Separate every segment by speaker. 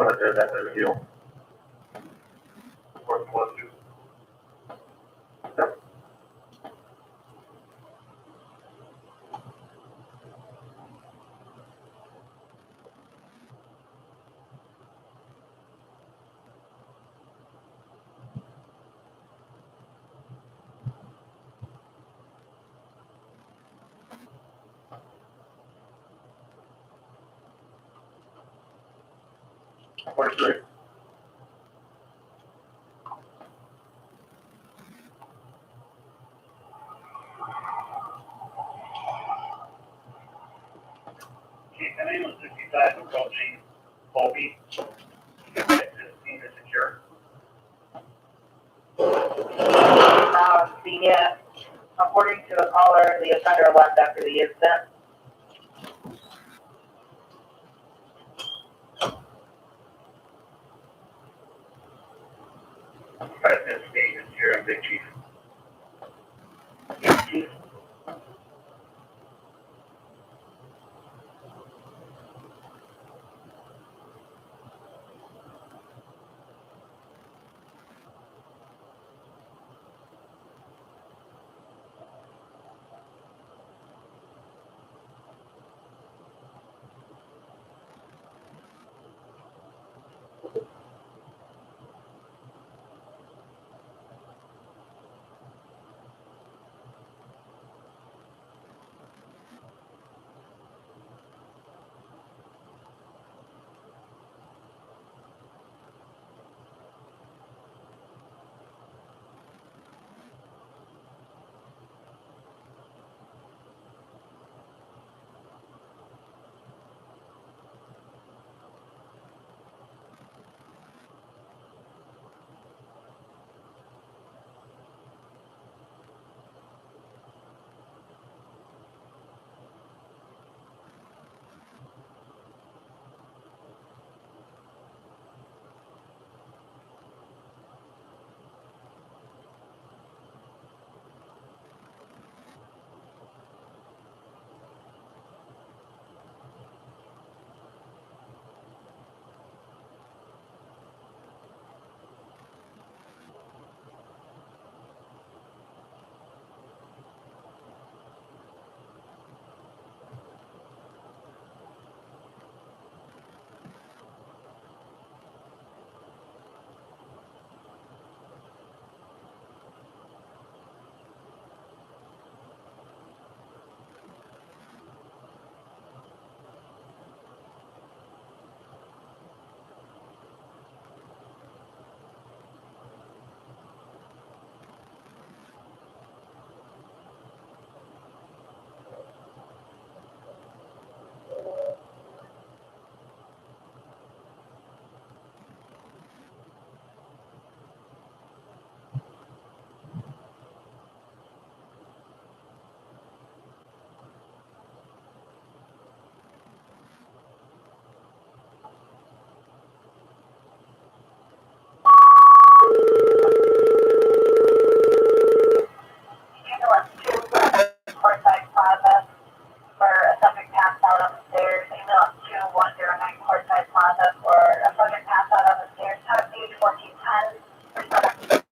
Speaker 1: want to do that review. Or want to. Or three. The name was 65 approaching Bobby. Senior secure.
Speaker 2: According to the caller, the offender left after the incident.
Speaker 1: President State is here, Big Chief.
Speaker 2: Chief. Courtside Plaza for a subject passed out on the stairs. Email it to 109 Courtside Plaza for a subject passed out on the stairs. Time page 1410.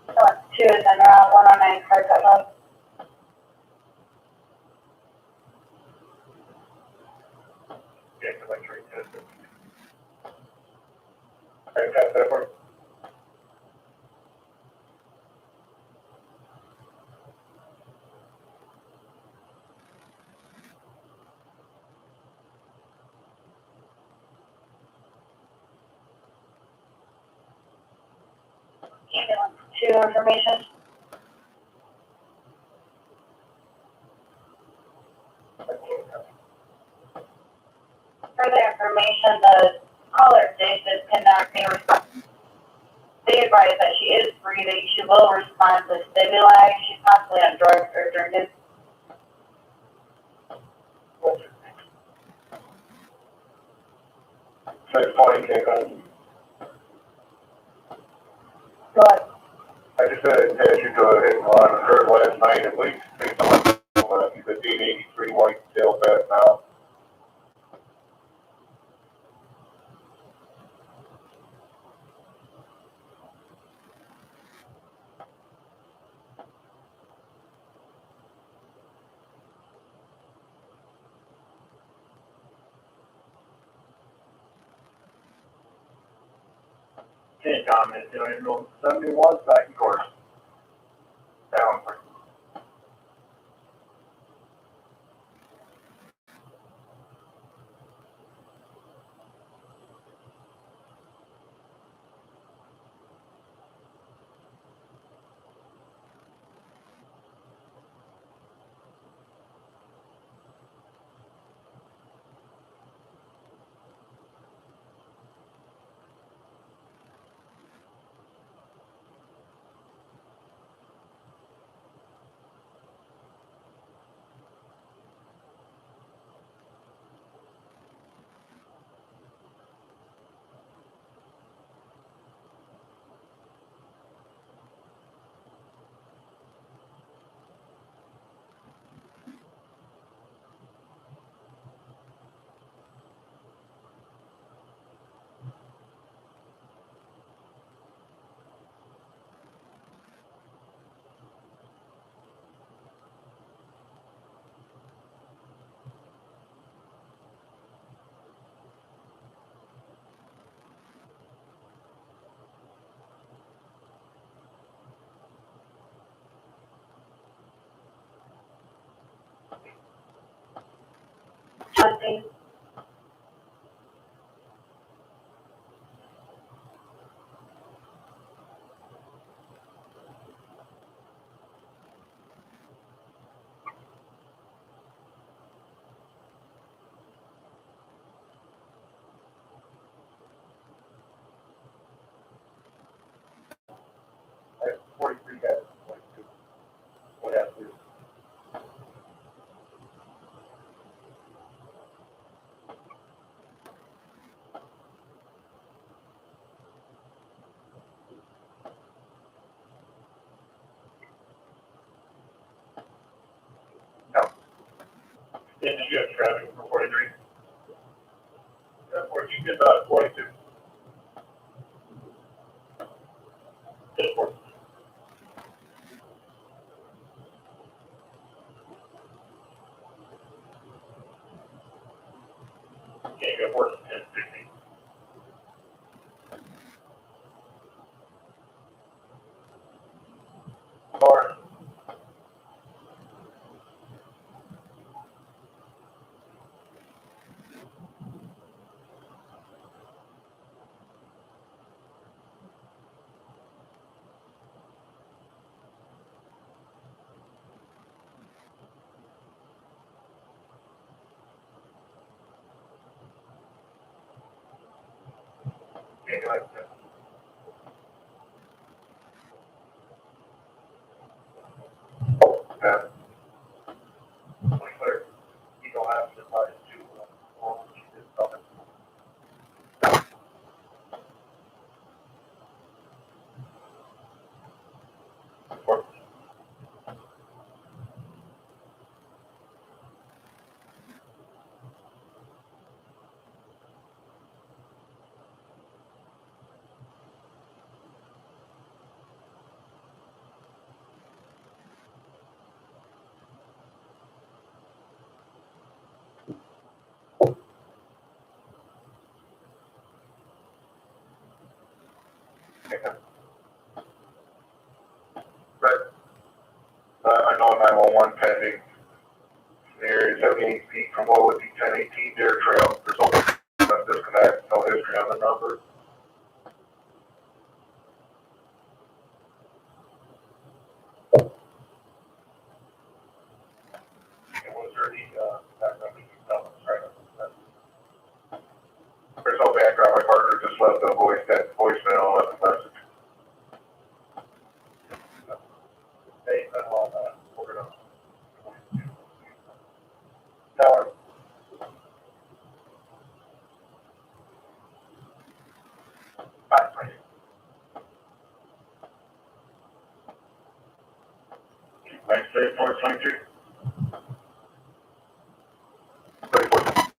Speaker 2: So it's 2 and then around 109 Courtside Plaza.
Speaker 1: like trade test. Okay, pass that for.
Speaker 2: Ambulance 2 information. Further information, the caller stated cannot be responded. They advise that she is breathing. She will respond to stimuli. She's possibly on drugs or drinking.
Speaker 1: Next point, take on.
Speaker 2: Go ahead.
Speaker 1: I just had you go ahead and on her last night at least. Based on the 1583 white tail back now. Any comments? You know, you're going 71 second course. Down.
Speaker 2: Chauncey.
Speaker 1: I have 43 guys. What happened? No. Did you have traffic for 43? Yeah, 42, get about 42. Just 42. Okay, go for it. 10, 16. Bar. Okay, go ahead. Yeah. Clear. You don't have to buy it too. Or you just stop it. Or But, I know 911 pending. The area 78 feet from what would be 1018 Deer Trail. There's only a disconnect, no history on the number. And was there any, background you can tell us, right? There's no background. My partner just left a voicemail and left a message. Hey, we're gonna. Tower. Bye, please. Wednesday, 423. 34.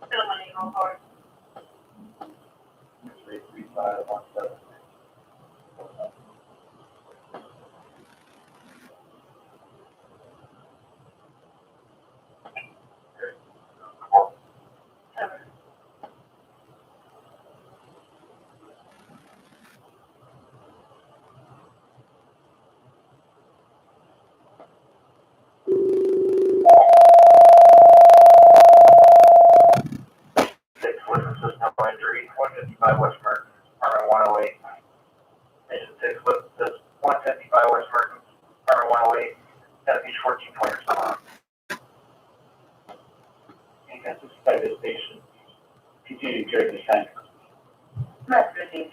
Speaker 2: Still money going forward.
Speaker 1: 33517.
Speaker 2: Seven.
Speaker 1: Six witnesses, no injury, 155 West Merton, Department 108. Mission 6 witnesses, 155 West Merton, Department 108, South Beach 1420 or something. And that's just by this station. Continue to carry the sign.
Speaker 2: Must receive.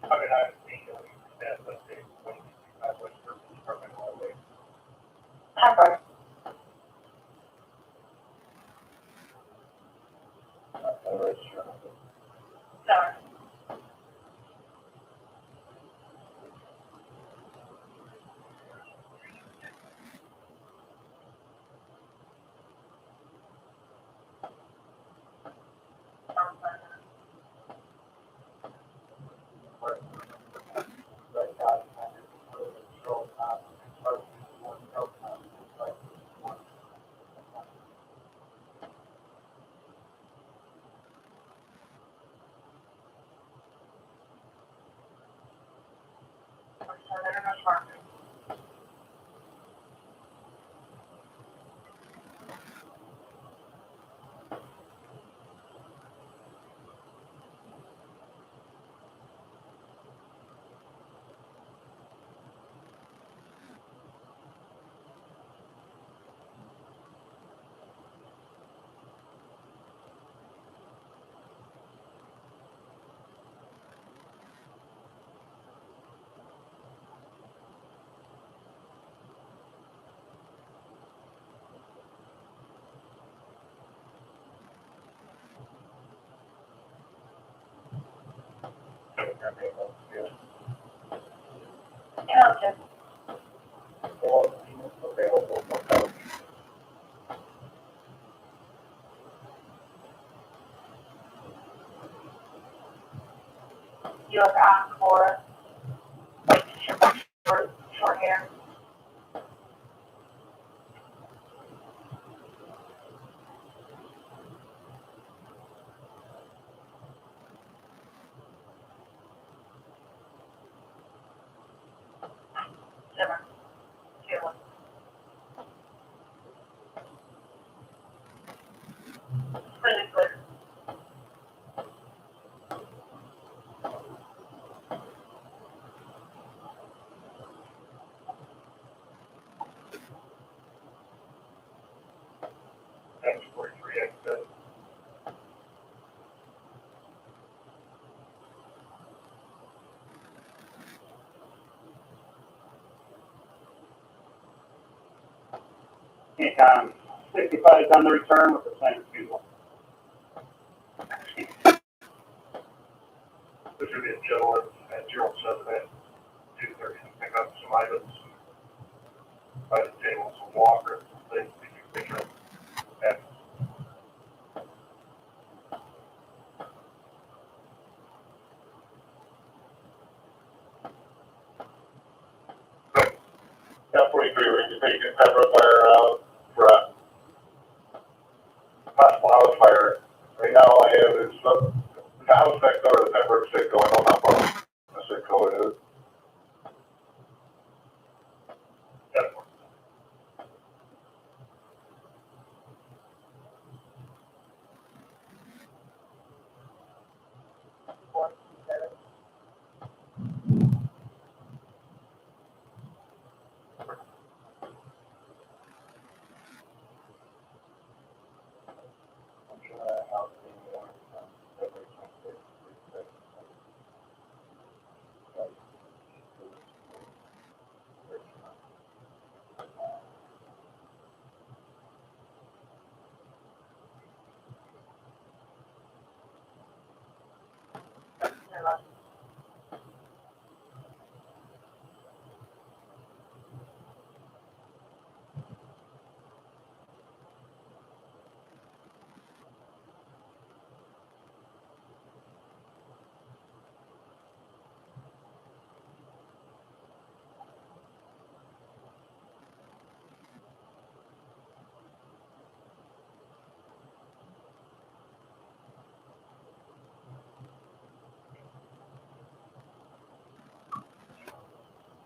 Speaker 1: How did I see you? That's the six, 155 West Merton, Department 108.
Speaker 2: Pepper. Seven. Township. You look on for like short hair. Shimmer. Shimmer. Pretty clear.
Speaker 1: That's 43 exit. Econ 65 on the return with the same refusal. This should be a Joe at 07 2:30 to pick up some items by the table, some walker, things that you pick up. And yeah, 43, we can take a pepper fire out for a possible house fire. Right now, I have is the house next door to the pepper stick going on how far the stick going is. That's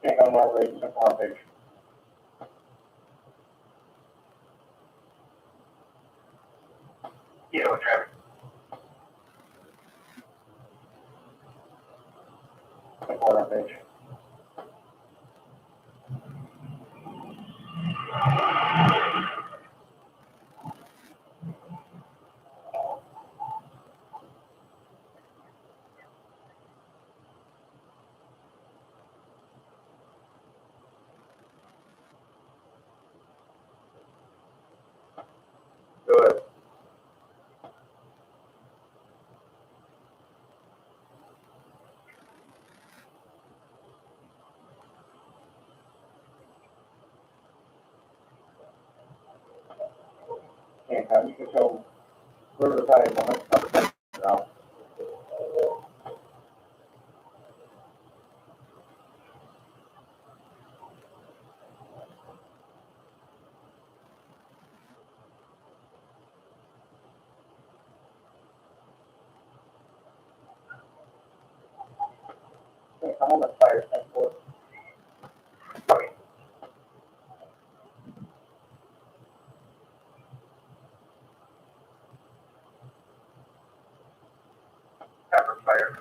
Speaker 1: think I'm not ready to come page. Yeah, with traffic. Corner page. Go ahead. And you can show Riverside on it. Now. Okay, I'm on the fire tank board. Okay. Pepper fire.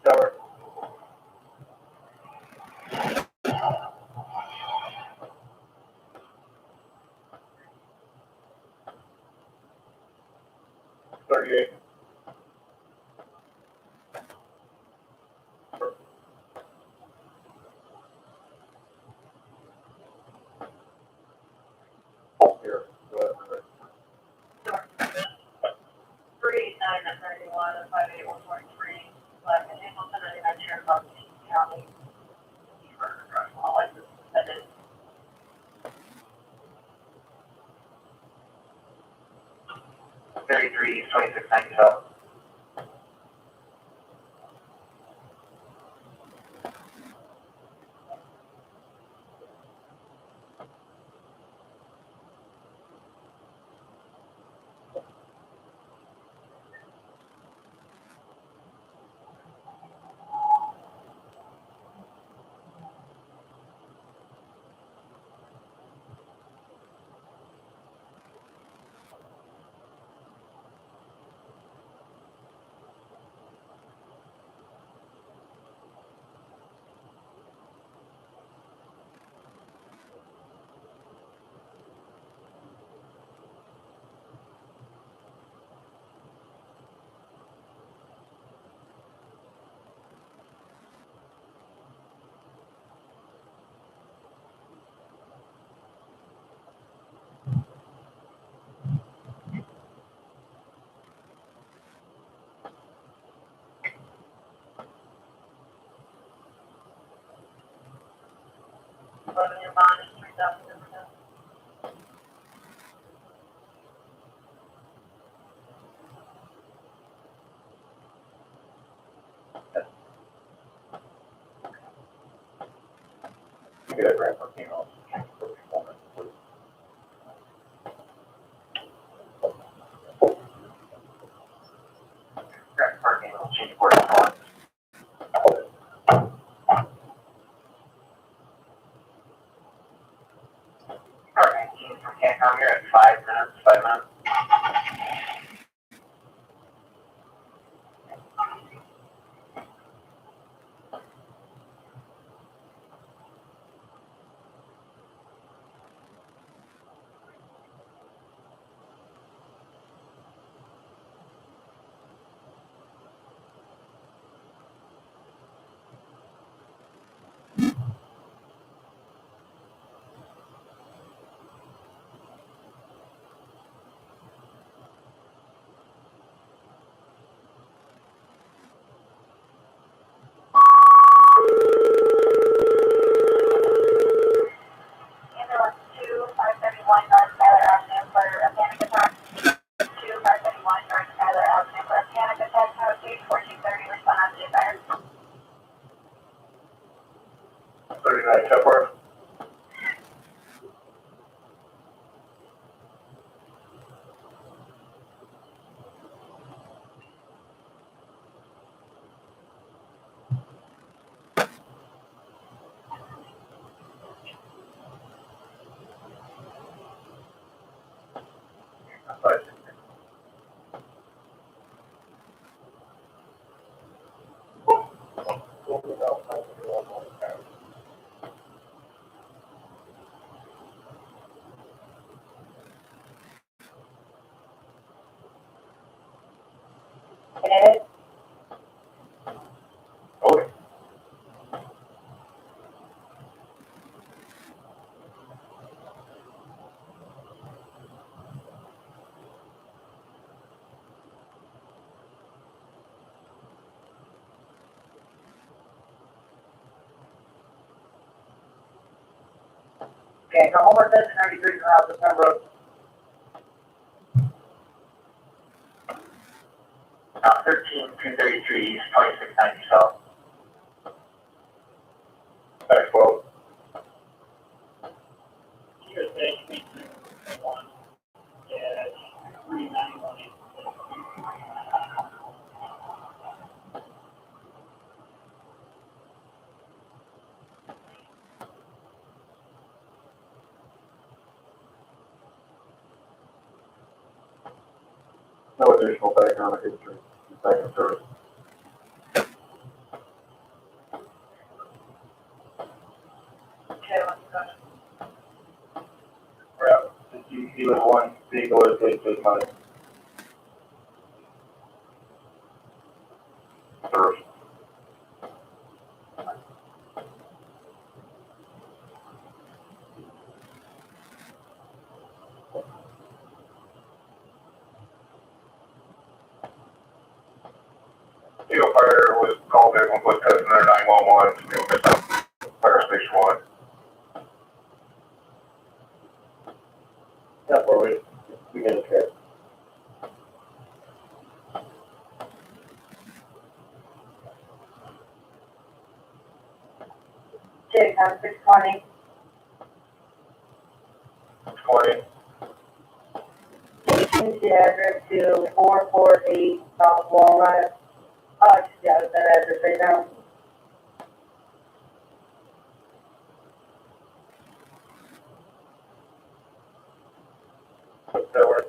Speaker 1: Cover. 633 East, 2690 South.
Speaker 2: Revenue bond is $3,000.
Speaker 1: You get a grant for females. For performance, please. Grant for females, change board performance. Part 19 from Cancom here at 5 minutes, 5 minutes.
Speaker 2: Ambulance 2531 North Skyler Avenue for a panic attack. 2531 North Skyler Avenue for a panic attack. Code 1430, respond on the fire.
Speaker 1: 39 Shepard.
Speaker 2: Committed.
Speaker 1: Okay.
Speaker 2: Okay, come over to 93 Route September.
Speaker 1: 13233 East, 2690 South. Back 12. No additional background history. Second service. Route. Either one vehicle is paid to money. Service. Field fire was called in and put customer 911. It was fire station 1. That's where we get a check.
Speaker 2: 6 on 620.
Speaker 1: 20.
Speaker 2: Change the address to 448 South Walnut. Oh, yeah, that address right now.
Speaker 1: What's that word?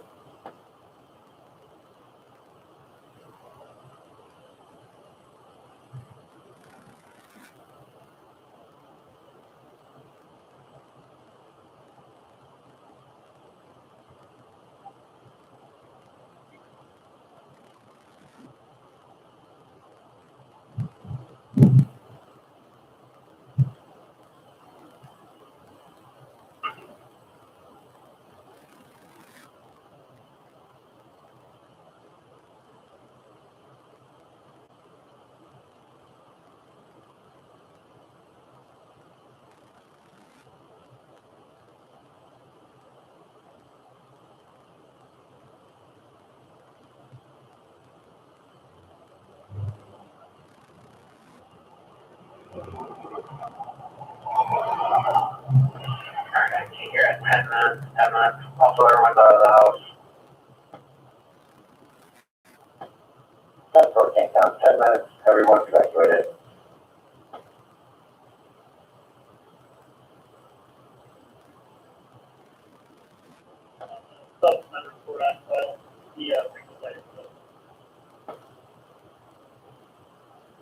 Speaker 1: Alright, I can hear it. 10 minutes. 10 minutes. Also, everyone's out of the house. That's okay. Count 10 minutes. Everyone's evacuated.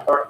Speaker 1: Sorry.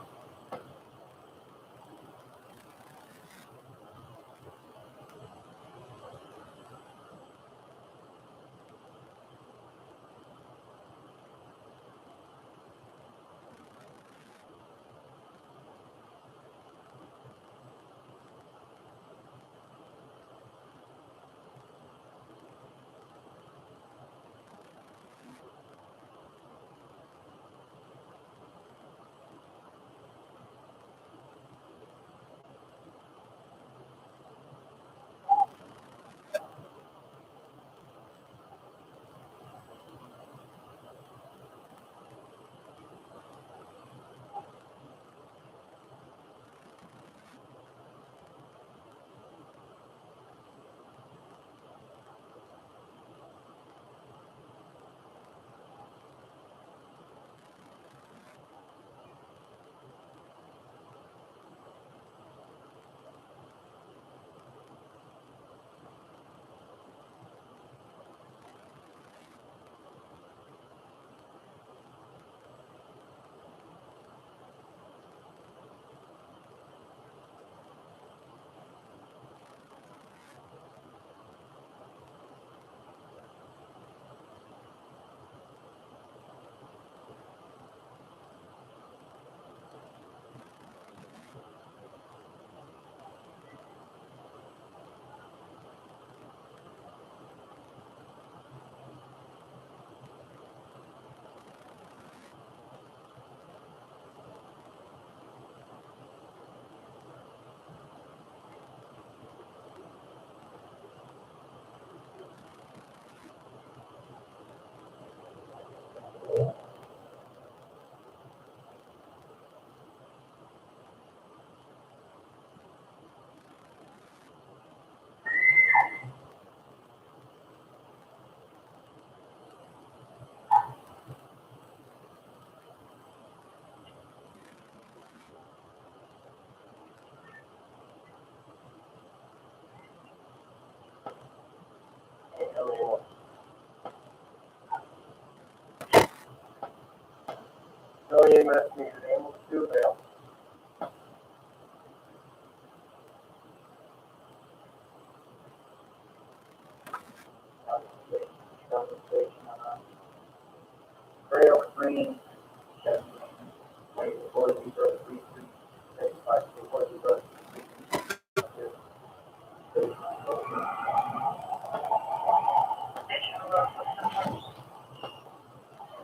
Speaker 1: No EMS needed. Ambulance to avail. Trail screening. Wait for the road. 5 before the road.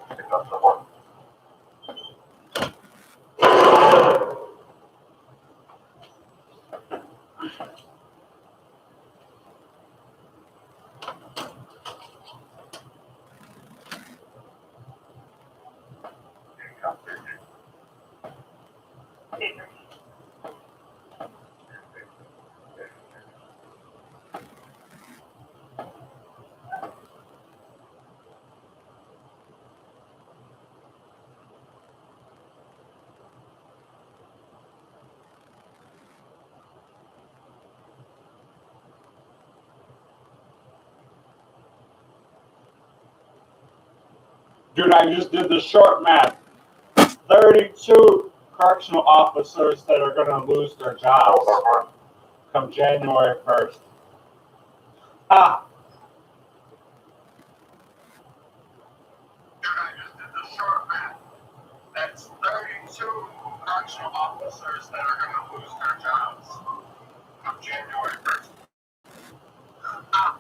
Speaker 1: Pick up someone.
Speaker 3: Dude, I just did the short math. 32 correctional officers that are going to lose their jobs come January 1st. Ah. Dude, I just did the short math. That's 32 correctional officers that are going to lose their jobs come January 1st. Ah.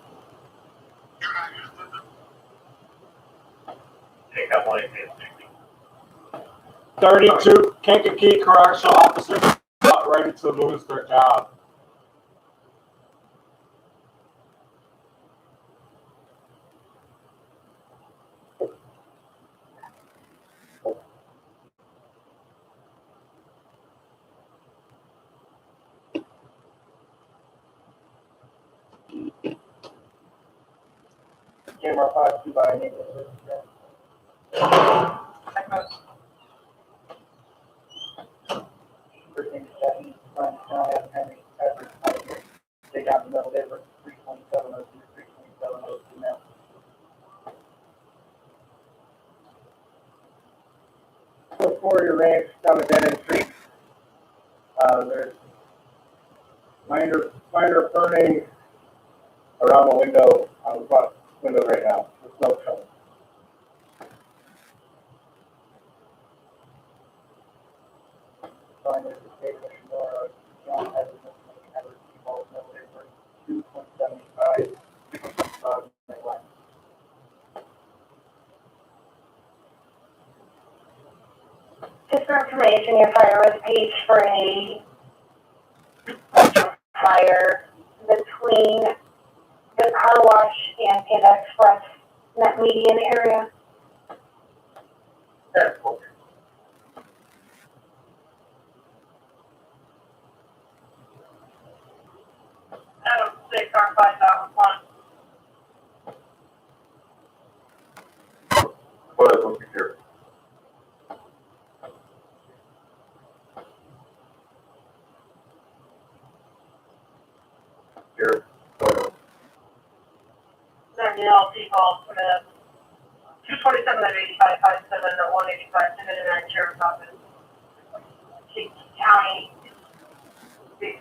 Speaker 3: Dude, I just did the...
Speaker 1: Take up one,
Speaker 3: 32 Kankakee correctional officers about ready to lose their job.
Speaker 1: Camera 5, 2 by 8. Everything seven, front, Henry, Edward, take out the middle difference, 32702, 32702 now. So for your ranch down the dead end street, there's minor burning around the window, on the front window right now, the smoke showing. Sign is the state of Sonora, John Edwards, Edwards, Balls, no difference, 2.75, neglect.
Speaker 2: Just for information, your fire was page for a fire between the car wash and Panda Express, in that median area.
Speaker 1: That's cool.
Speaker 2: Adam, 6 car 5001.
Speaker 1: What is looking here? Here.
Speaker 2: Then all people from the 227 at 8557 or 185 submitted in sheriff's office. County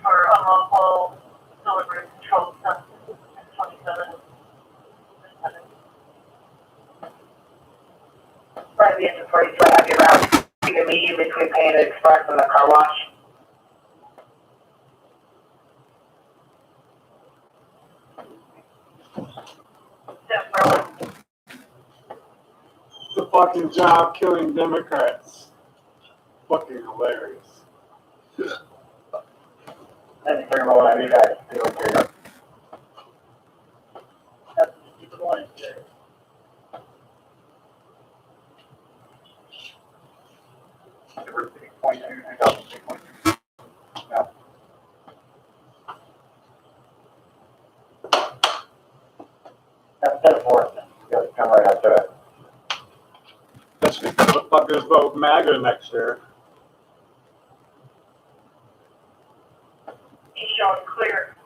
Speaker 2: for unlawful delivery of controlled substances at 27. Right, the inventory, so I have you around the median between Panda Express and the car wash.
Speaker 3: The fucking job killing Democrats. Fucking hilarious.
Speaker 1: That's pretty much what you guys do here. That's the one here. Diversity, 2002. No. That's the fourth. You gotta come right up to it.
Speaker 3: That's because the fuckers vote MAGA next year.
Speaker 2: He's showing clear.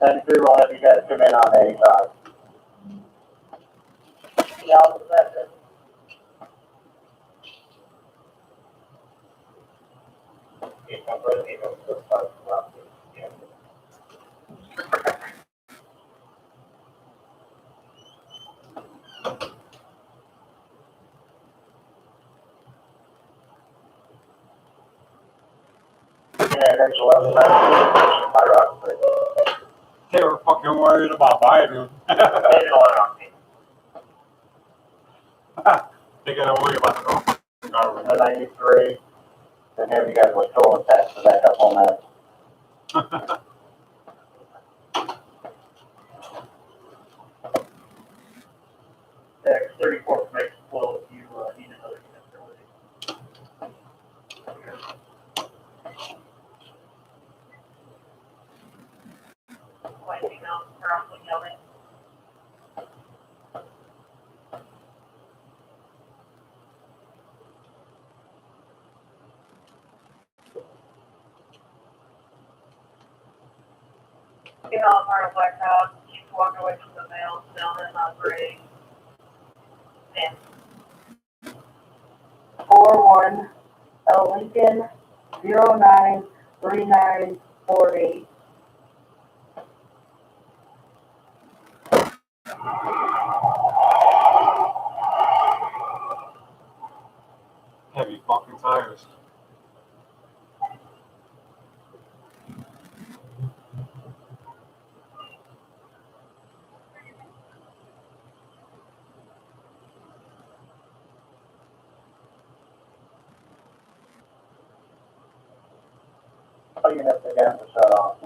Speaker 1: And we will have you guys come in on 85.
Speaker 2: Yeah, all of that.
Speaker 1: Yeah, there's 11.
Speaker 3: They were fucking worried about Biden. They gotta worry about the government.
Speaker 1: The 93, and have you guys with total tax to back up on that. X34 makes flow if you need another connectivity.
Speaker 2: Winding out. looking out for a black house, keep walking away from the mail, down and operating. And 41 L Lincoln 093948.
Speaker 4: Heavy fucking tires.
Speaker 1: Oh, you have to gas to shut off.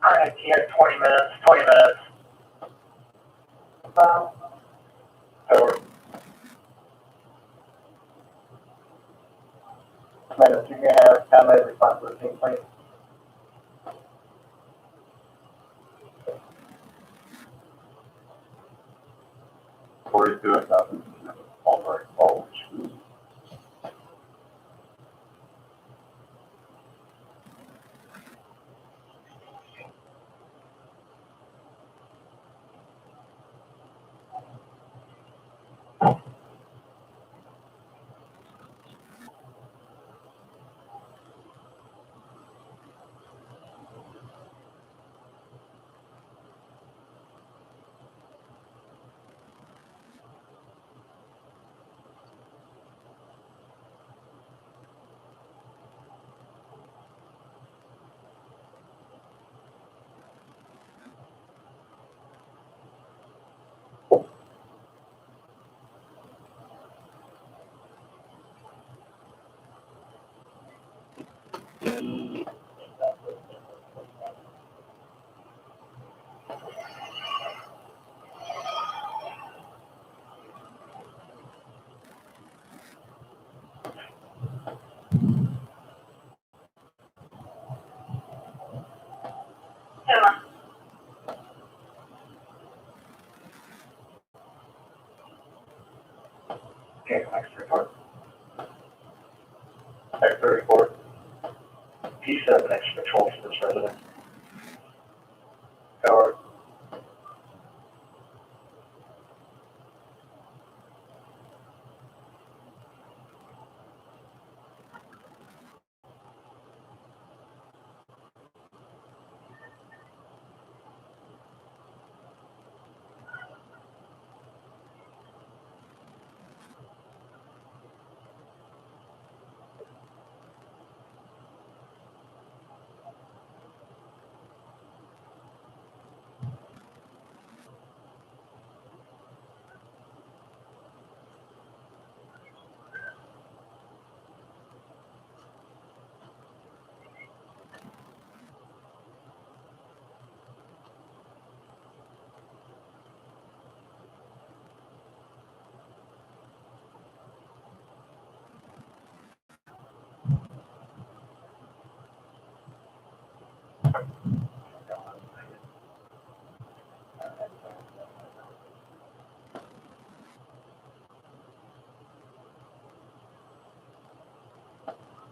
Speaker 1: All right, you have 20 minutes, 20 minutes. Over. Minutes, you can have comment response to the team, please. Before you do it, nothing. All right, all.
Speaker 2: Emma.
Speaker 1: Okay, next report. Next report. P7 extra patrol for this resident. Howard.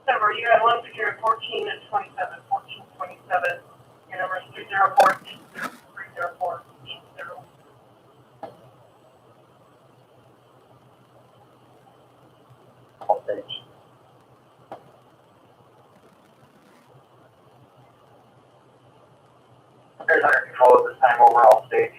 Speaker 2: Number, you had one secure 14 and 27, 14, 27. Your number is 304, 304, 80.
Speaker 1: All stage. There's under control at this time overall stage.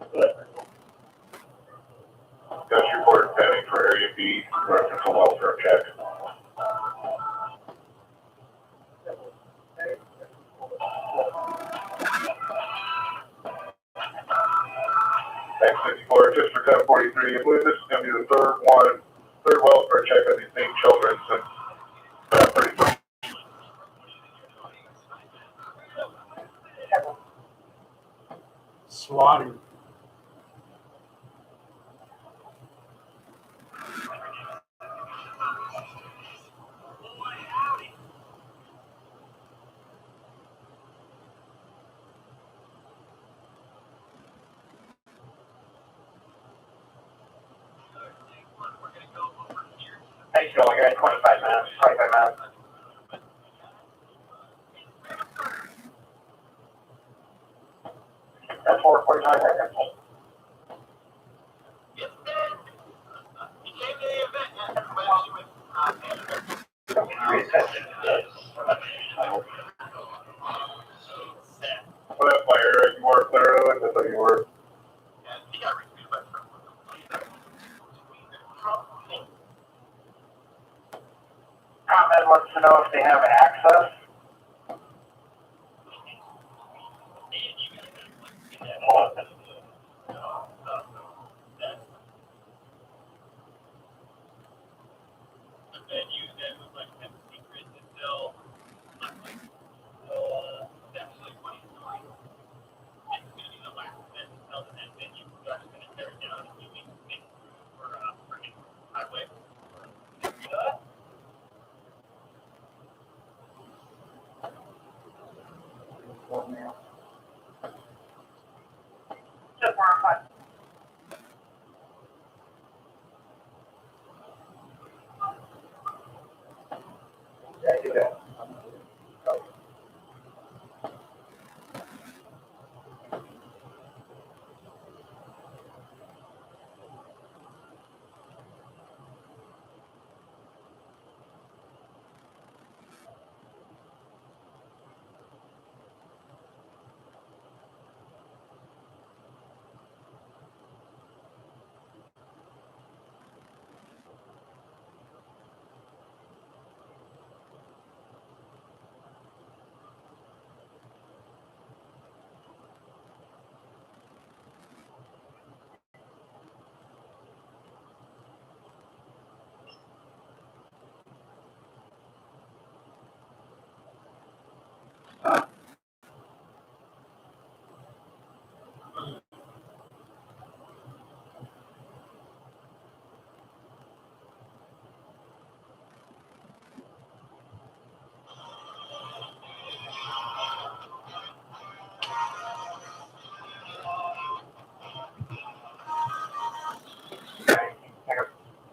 Speaker 3: Got your report pending for Area B, reference to welfare check. Next 54, just for 1043, I believe this is gonna be the third welfare check of these same children since, pretty much.
Speaker 4: Swatting.
Speaker 1: How you feeling? You're at 25 minutes, 25 minutes. That's 4:45 seconds.
Speaker 3: Well, that's why you were clear, I thought you were.
Speaker 1: ComEd wants to know if they have access. Just verify. Yeah, you got it.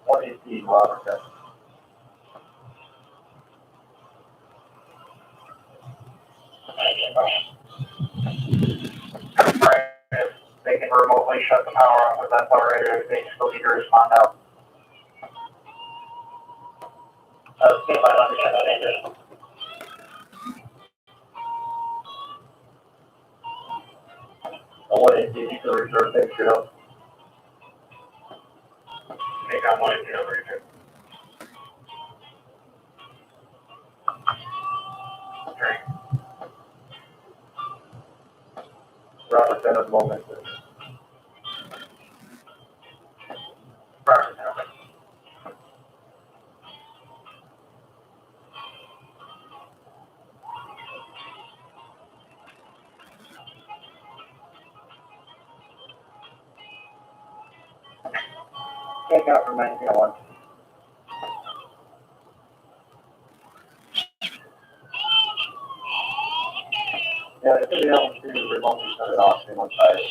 Speaker 1: What is the law? They can remotely shut the power off with that already, they still need to respond out. See if I understand that answer. What is the reserve thing, you know? Make on one, you know, region. Right. Robert, at the moment. Robert, take out from 1901. Yeah, if they don't see the remotely shut it off, they won't try it.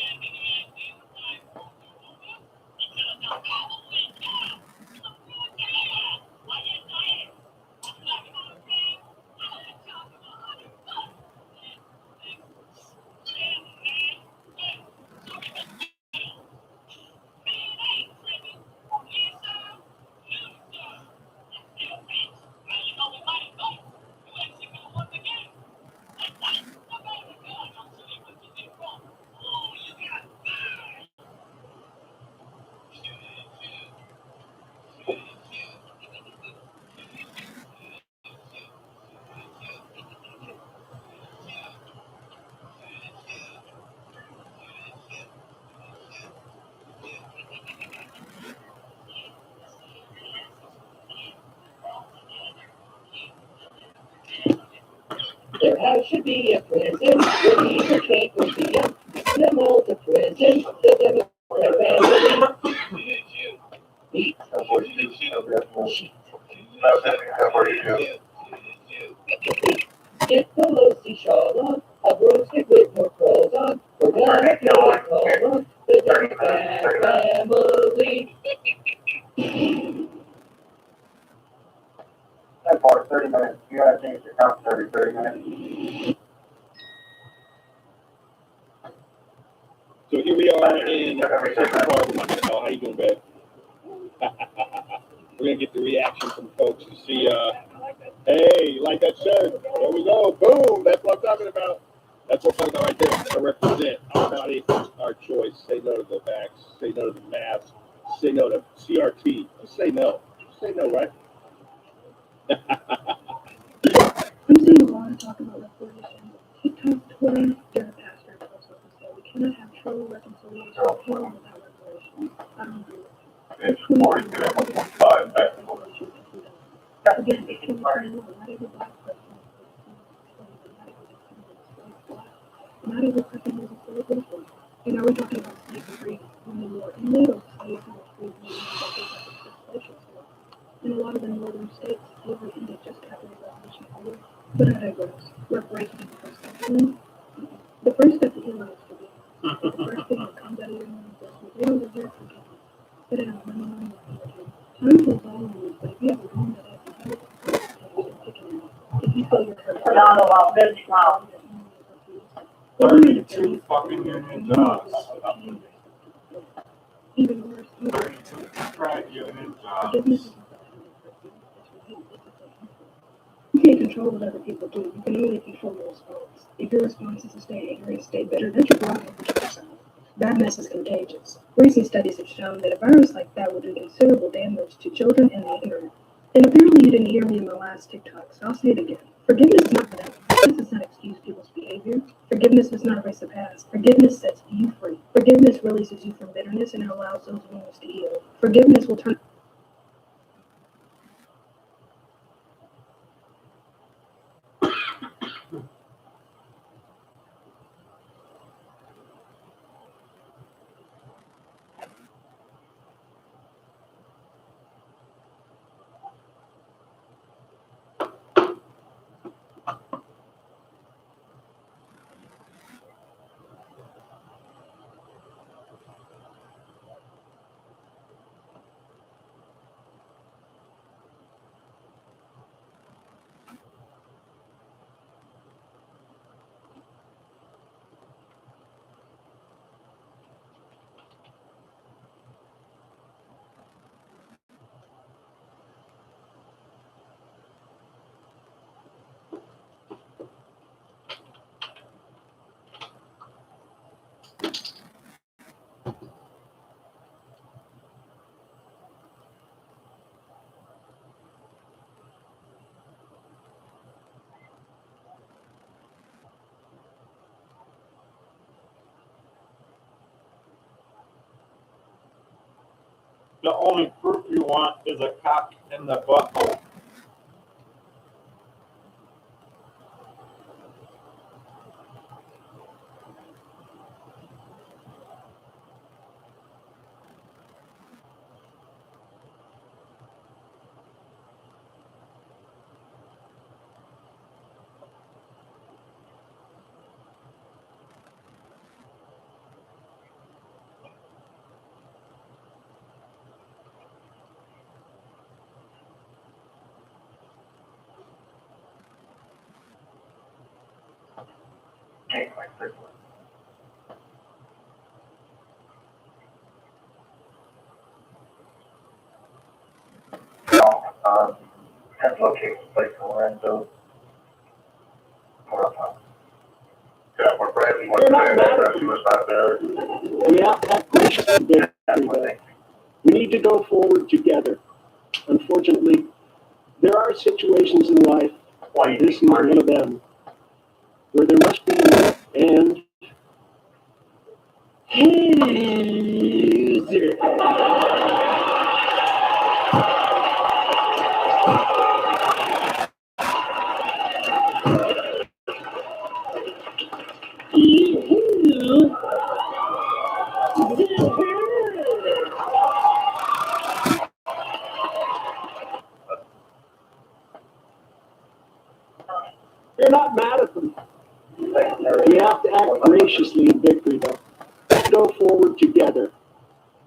Speaker 5: There should be a prison where the cake would be a similar to prison. The Democrat family. Beat. Get Pelosi shawl on, a broomstick with more clothes on. We're gonna kill it all on the Democrat family.
Speaker 1: 30 minutes. You gotta change the count every 30 minutes.
Speaker 6: So here we are in the second part of my call. How you doing, babe? We're gonna get the reaction from folks to see. Hey, like that shirt. There we go. Boom. That's what I'm talking about. That's what I'm talking about right there. I represent our body, our choice. Say no to the vax. Say no to the mask. Say no to CRT. Just say no. Just say no, right?
Speaker 7: I'm seeing a lot of talk about reparations. TikTok, Twitter, there are pastors also who say we cannot have true reconciliation of healing without reparations. I don't agree with that.
Speaker 1: It's 42.5
Speaker 7: Again, it's 2021. Not every black person is not every person is a slave person. And are we talking about slaves free when they were illegal slaves who were free when they were in a lot of the northern states, slavery ended just after the Revolution War. But I digress. Reparations is the first step. The first step to healing is forgiveness. The first thing that comes out of your mouth is they don't deserve forgiveness. But I don't know what time goes on, but if you have a wound that has been healed, if you feel your hurt,
Speaker 4: Thirty-two fucking union jobs.
Speaker 7: even worse,
Speaker 4: 32 contract union jobs.
Speaker 7: forgiveness is you can't control what other people do. You can only control your response. If your response is to stay angry, stay bitter, that's your problem with yourself. That mess is contagious. Recent studies have shown that a virus like that will do considerable damage to children and the ignorant. And apparently you didn't hear me in my last TikTok, so I'll say it again. Forgiveness is not that. Forgiveness does not excuse people's behavior. Forgiveness does not erase the past. Forgiveness sets you free. Forgiveness releases you from bitterness and it allows those wounds to heal. Forgiveness will turn
Speaker 4: The only proof you want is a cock in the butthole.
Speaker 1: Change my curriculum. Have located the place in Lorenzo. Yeah, we're Bradley.
Speaker 5: You're not mad at
Speaker 1: He was not there.
Speaker 5: Yeah, that question did.
Speaker 1: That's what they.
Speaker 5: We need to go forward together. Unfortunately, there are situations in life,
Speaker 1: Why you
Speaker 5: this is one of them, where there must be and graciously in victory, though. Let's go forward together.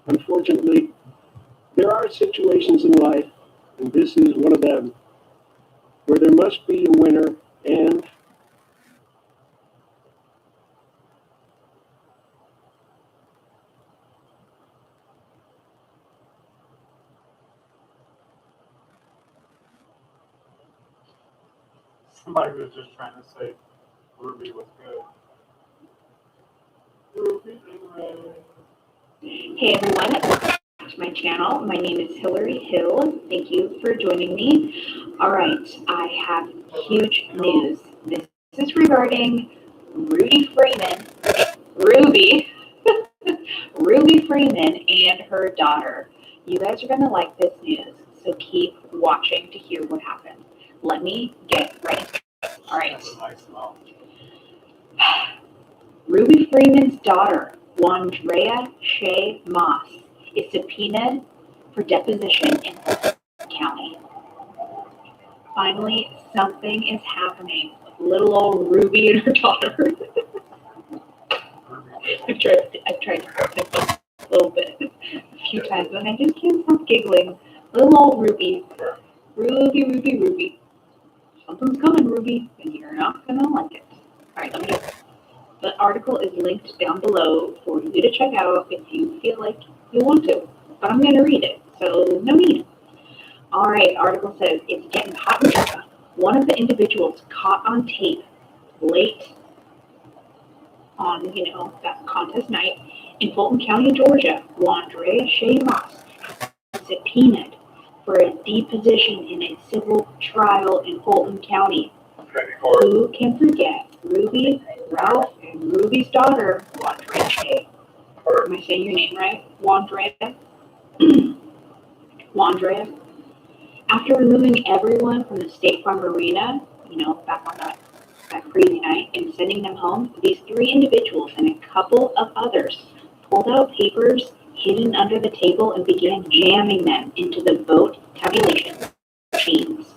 Speaker 5: Unfortunately, there are situations in life, and this is one of them, where there must be a winner and
Speaker 4: Somebody was just trying to say Ruby was good. Ruby and Red.
Speaker 8: Hey everyone, welcome to my channel. My name is Hillary Hill. Thank you for joining me. All right, I have huge news. This is regarding Ruby Freeman, Ruby Freeman and her daughter. You guys are gonna like this news, so keep watching to hear what happened. Let me get right into it. All right.
Speaker 4: That's a nice mouth.
Speaker 8: Ruby Freeman's daughter, Wandrea Shea Moss, is subpoenaed for deposition in Fulton County. Finally, something is happening with little old Ruby and her daughter. I've tried to protect them a little bit, a few times, and I just can't stop giggling. Little old Ruby. Ruby. Something's coming, Ruby, and you're not gonna like it. All right, let me go. The article is linked down below for you to check out if you feel like you want to, but I'm going to read it, so no need. All right, article says, it's getting hot in Georgia. One of the individuals caught on tape late on, that contest night in Fulton County, Georgia, Wandrea Shea Moss, subpoenaed for a deposition in a civil trial in Fulton County. Who can forget Ruby, Ralph, and Ruby's daughter, Wandrea Shea? Am I saying your name right? Wandrea? Wandrea? After removing everyone from the State Farm Arena, back on that crazy night, and sending them home, these three individuals and a couple of others pulled out papers hidden under the table and began jamming them into the vote tabulation machines.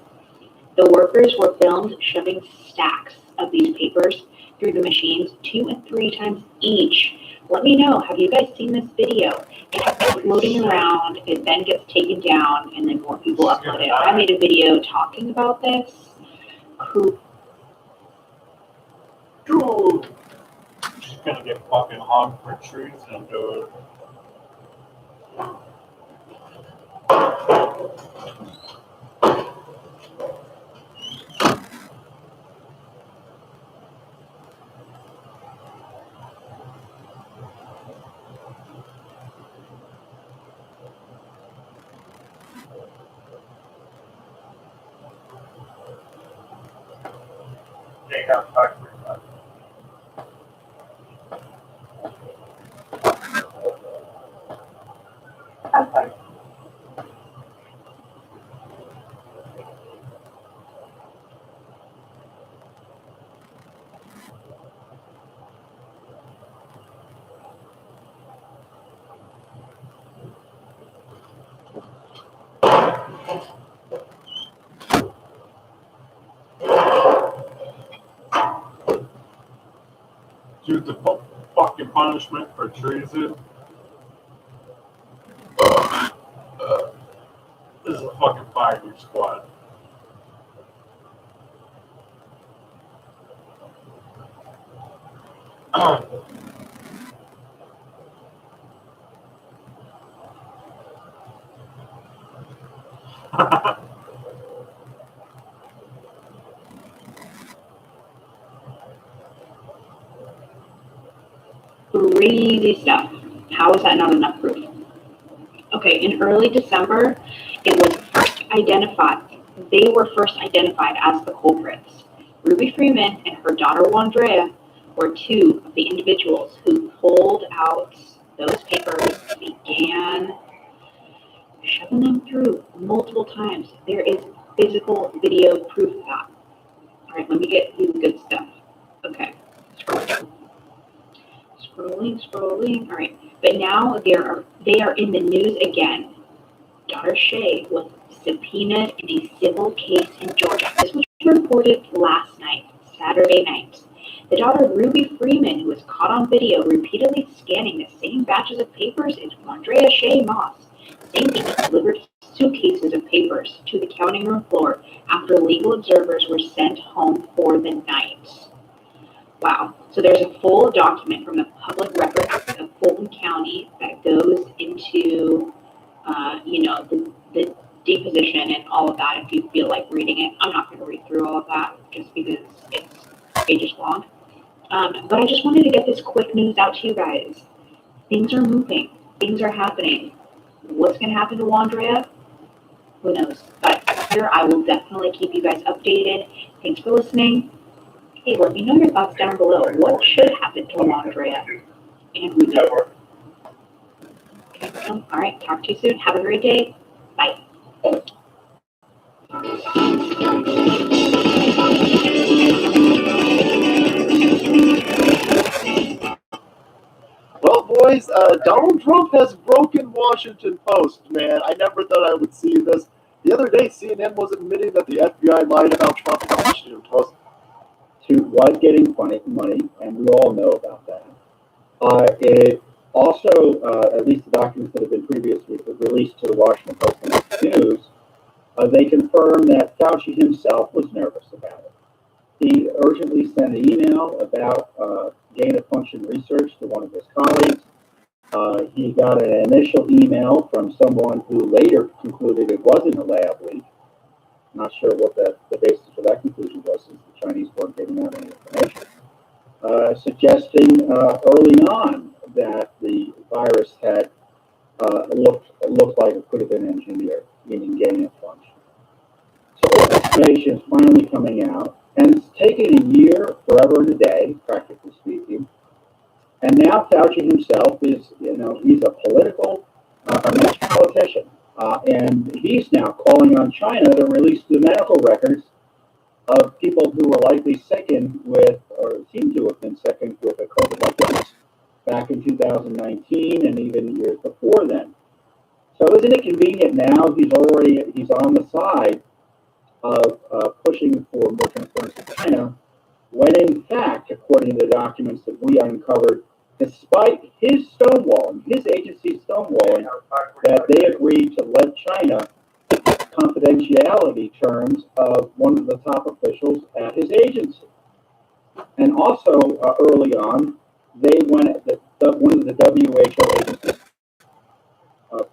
Speaker 8: The workers were filmed shoving stacks of these papers through the machines 2 and 3 times each. Let me know, have you guys seen this video? It's floating around, it then gets taken down, and then more people upload it. I made a video talking about this.
Speaker 4: Dude, she's gonna get fucking hung for treason, dude.
Speaker 1: Take out talk to us.
Speaker 4: Dude, the fucking punishment for treason. This is a fucking fighting squad.
Speaker 8: Crazy stuff. How is that not enough proof? Okay, in early December, it was first identified. They were first identified as the culprits. Ruby Freeman and her daughter Wandrea were 2 of the individuals who pulled out those papers and began shoving them through multiple times. There is physical video proof of that. All right, let me get you the good stuff. Okay, scrolling. All right, but now they are in the news again. Daughter Shea was subpoenaed in a civil case in Georgia. This was reported last night, Saturday night. The daughter of Ruby Freeman, who was caught on video repeatedly scanning the same batches of papers, is Andrea Shea Moss. Same agent delivered suitcases of papers to the counting room floor after legal observers were sent home for the night. Wow. So there's a full document from the Public Record Act of Fulton County that goes into, the deposition and all of that if you feel like reading it. I'm not going to read through all of that just because it's pages long. But I just wanted to get this quick news out to you guys. Things are moving. Things are happening. What's going to happen to Andrea? Who knows? But here I will definitely keep you guys updated. Thanks for listening. Hey, let me know your thoughts down below. What should happen to Andrea and Ruby? Okay, all right. Talk to you soon. Have a great day. Bye.
Speaker 6: Well, boys, Donald Trump has broken Washington Post, man. I never thought I would see this. The other day, CNN was admitting that the FBI lied about Trump in the Washington Post. To was getting money, and we all know about that. It also, at least the documents that have been previously released to the Washington Post and News, they confirm that Fauci himself was nervous about it. He urgently sent an email about gain-of-function research to one of his colleagues. He got an initial email from someone who later concluded it wasn't a lab leak. Not sure what the basis for that conclusion was, since the Chinese weren't giving out any information. Suggesting early on that the virus had looked like it could have been engineered, meaning gain of function. So the information is finally coming out, and it's taken a year, forever and a day, practically speaking. And now Fauci himself is, he's a politician. And he's now calling on China to release the medical records of people who were likely sickened with, or seem to have been sickened with, a COVID-like illness back in 2019 and even years before then. So isn't it convenient now he's on the side of pushing for more transparency in China, when in fact, according to the documents that we uncovered, despite his stonewalling, his agency's stonewalling, that they agreed to let China confidentiality terms of one of the top officials at his agency. And also, early on, one of the WHO agencies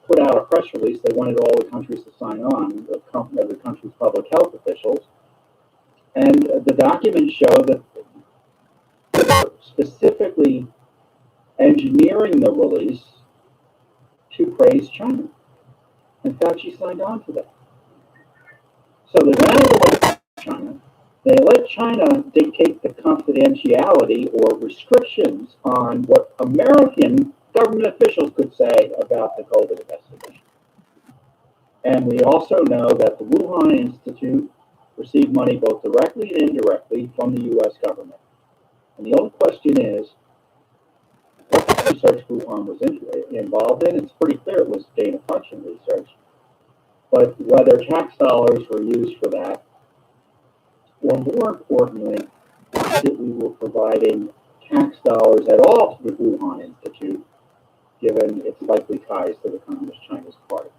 Speaker 6: put out a press release. They wanted all the countries to sign on, the country's public health officials. And the documents show that they were specifically engineering the release to praise China. And Fauci signed on to that. So they went out of the way to China. They let China dictate the confidentiality or restrictions on what American government officials could say about the COVID investigation. And we also know that the Wuhan Institute received money both directly and indirectly from the U.S. government. And the only question is, what research Wuhan was involved in? It's pretty clear it was gain-of-function research. But whether tax dollars were used for that, or more importantly, that we were providing tax dollars at all to the Wuhan Institute, given its likely ties to the Communist Chinese Party.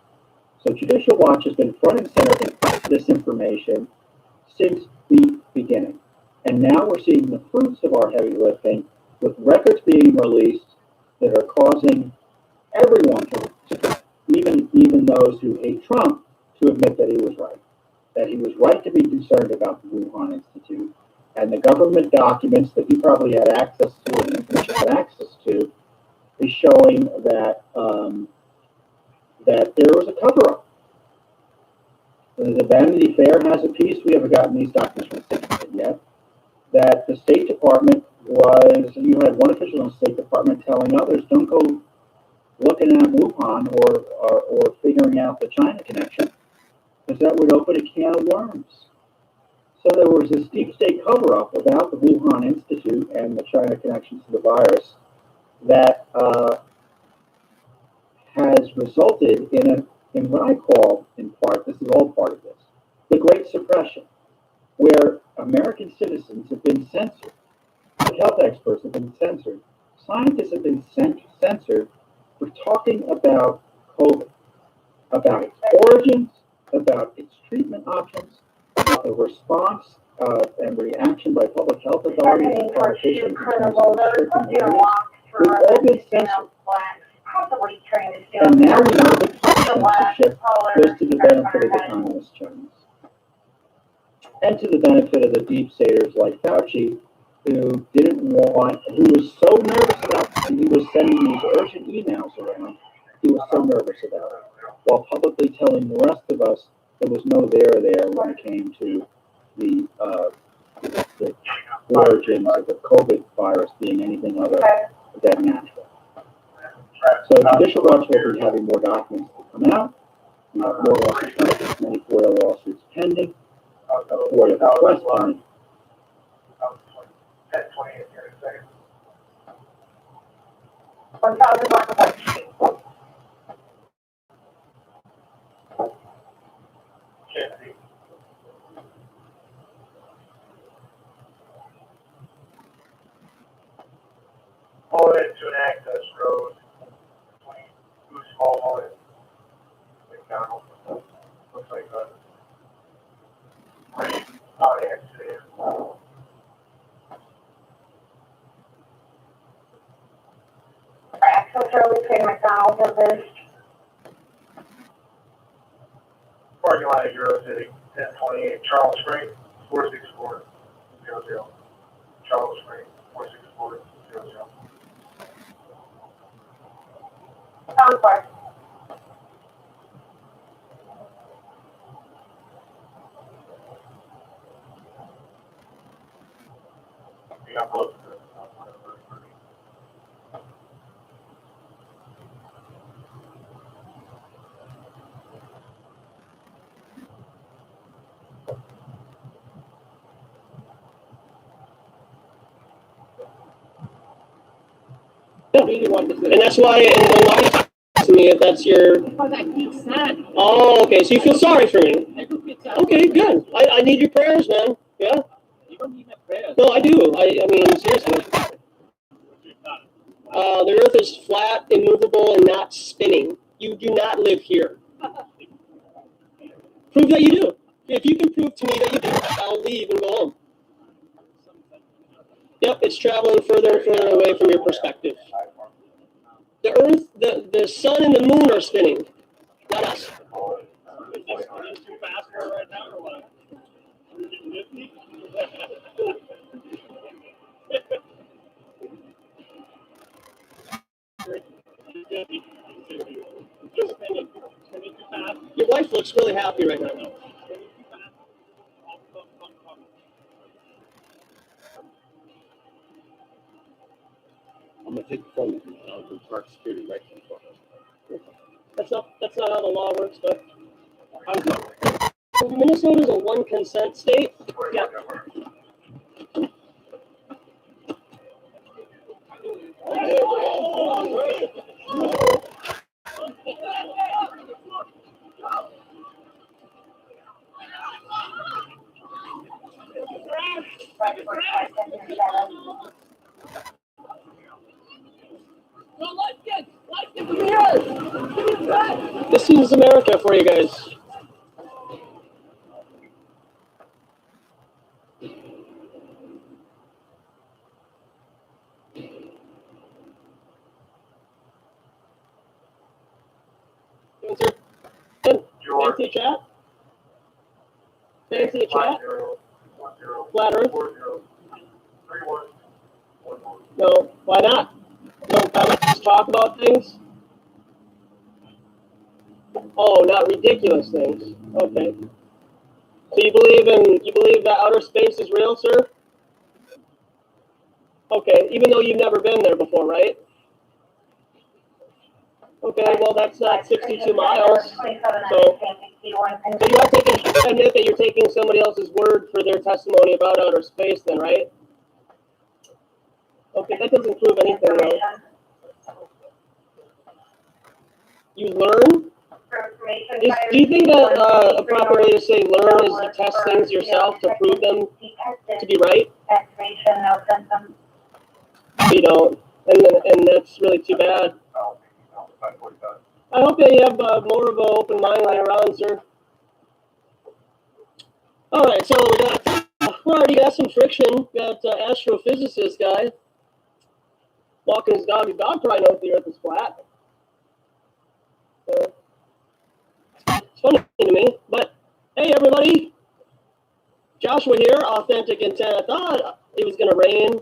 Speaker 6: So Judicial Watch has been front and center in this information since the beginning. And now we're seeing the fruits of our heavy lifting, with records being released that are causing everyone to even those who hate Trump, to admit that he was right. That he was right to be concerned about the Wuhan Institute. And the government documents that he probably had access to and information had access to is showing that that there was a cover-up. The Vanity Fair has a piece, we haven't gotten these documents from the State Department yet, that the State Department you had one official in the State Department telling others, don't go looking at Wuhan or figuring out the China connection, because that would open a can of worms. So there was this deep state cover-up about the Wuhan Institute and the China connections to the virus that has resulted in what I call, in part, this is all part of this, the Great Suppression, where American citizens have been censored
Speaker 9: The health experts have been censored. Scientists have been censored for talking about COVID, about its origins, about its treatment options, about the response and reaction by public health authorities and politicians in terms of restricting areas. We've all been censored. And now we know that censorship goes to the benefit of the communist Chinese. And to the benefit of the deep staters like Fauci, who was so nervous about, and he was sending these urgent emails around, he was so nervous about it, while publicly telling the rest of us there was no there when it came to the origins of the COVID virus being anything other than natural. So Judicial Watch will be having more documents to come out. We have more lawsuits pending, many FOIA lawsuits pending, FOIA requests pending.
Speaker 2: 1,000
Speaker 1: Pull it into an access road between Goose Hall and McDonald's. Looks like that. Oh, yeah, it's there.
Speaker 2: access road between McDonald's and this.
Speaker 1: Parking lot of Euro City, 1028 Charles Spring, 46400. Charles Spring, 46400.
Speaker 2: Sound for.
Speaker 1: You got both.
Speaker 10: And that's why, and why you talk to me if that's your.
Speaker 7: Because I feel sad.
Speaker 10: Oh, okay. So you feel sorry for me.
Speaker 7: I do feel sad.
Speaker 10: Okay, good. I need your prayers, man. Yeah.
Speaker 4: You don't need my prayers.
Speaker 10: No, I do. I mean, seriously. The Earth is flat, immovable, and not spinning. You do not live here. Prove that you do. If you can prove to me that you do, I'll leave and go home. Yep, it's traveling further and further away from your perspective. The Earth, the sun, and the moon are spinning, not us.
Speaker 4: Too fast for right now, or what?
Speaker 10: Your wife looks really happy right now.
Speaker 6: I'm gonna take the phone with me. I'll do park security right from the phone.
Speaker 10: That's not how the law works, but Minnesota's a one consent state. Yeah. This is America for you guys. Fancy chat? Fancy chat? Flat Earth? No, why not? No, let's talk about things. Oh, not ridiculous things. Okay. So you believe that outer space is real, sir? Okay, even though you've never been there before, right? Okay, well that's not 62 miles. So you admit that you're taking somebody else's word for their testimony about outer space then, right? Okay, that doesn't prove anything though. You learn? Do you think that a proper way to say learn is to test things yourself to prove them to be right? we don't, and that's really too bad. I hope that you have more of an open mind later on, sir. All right, so we already got some friction. Got astrophysicist guy walking his dog. His dog probably knows the Earth is flat. It's funny to me, but hey, everybody, Joshua here, Authentic Intent. I thought it was going to rain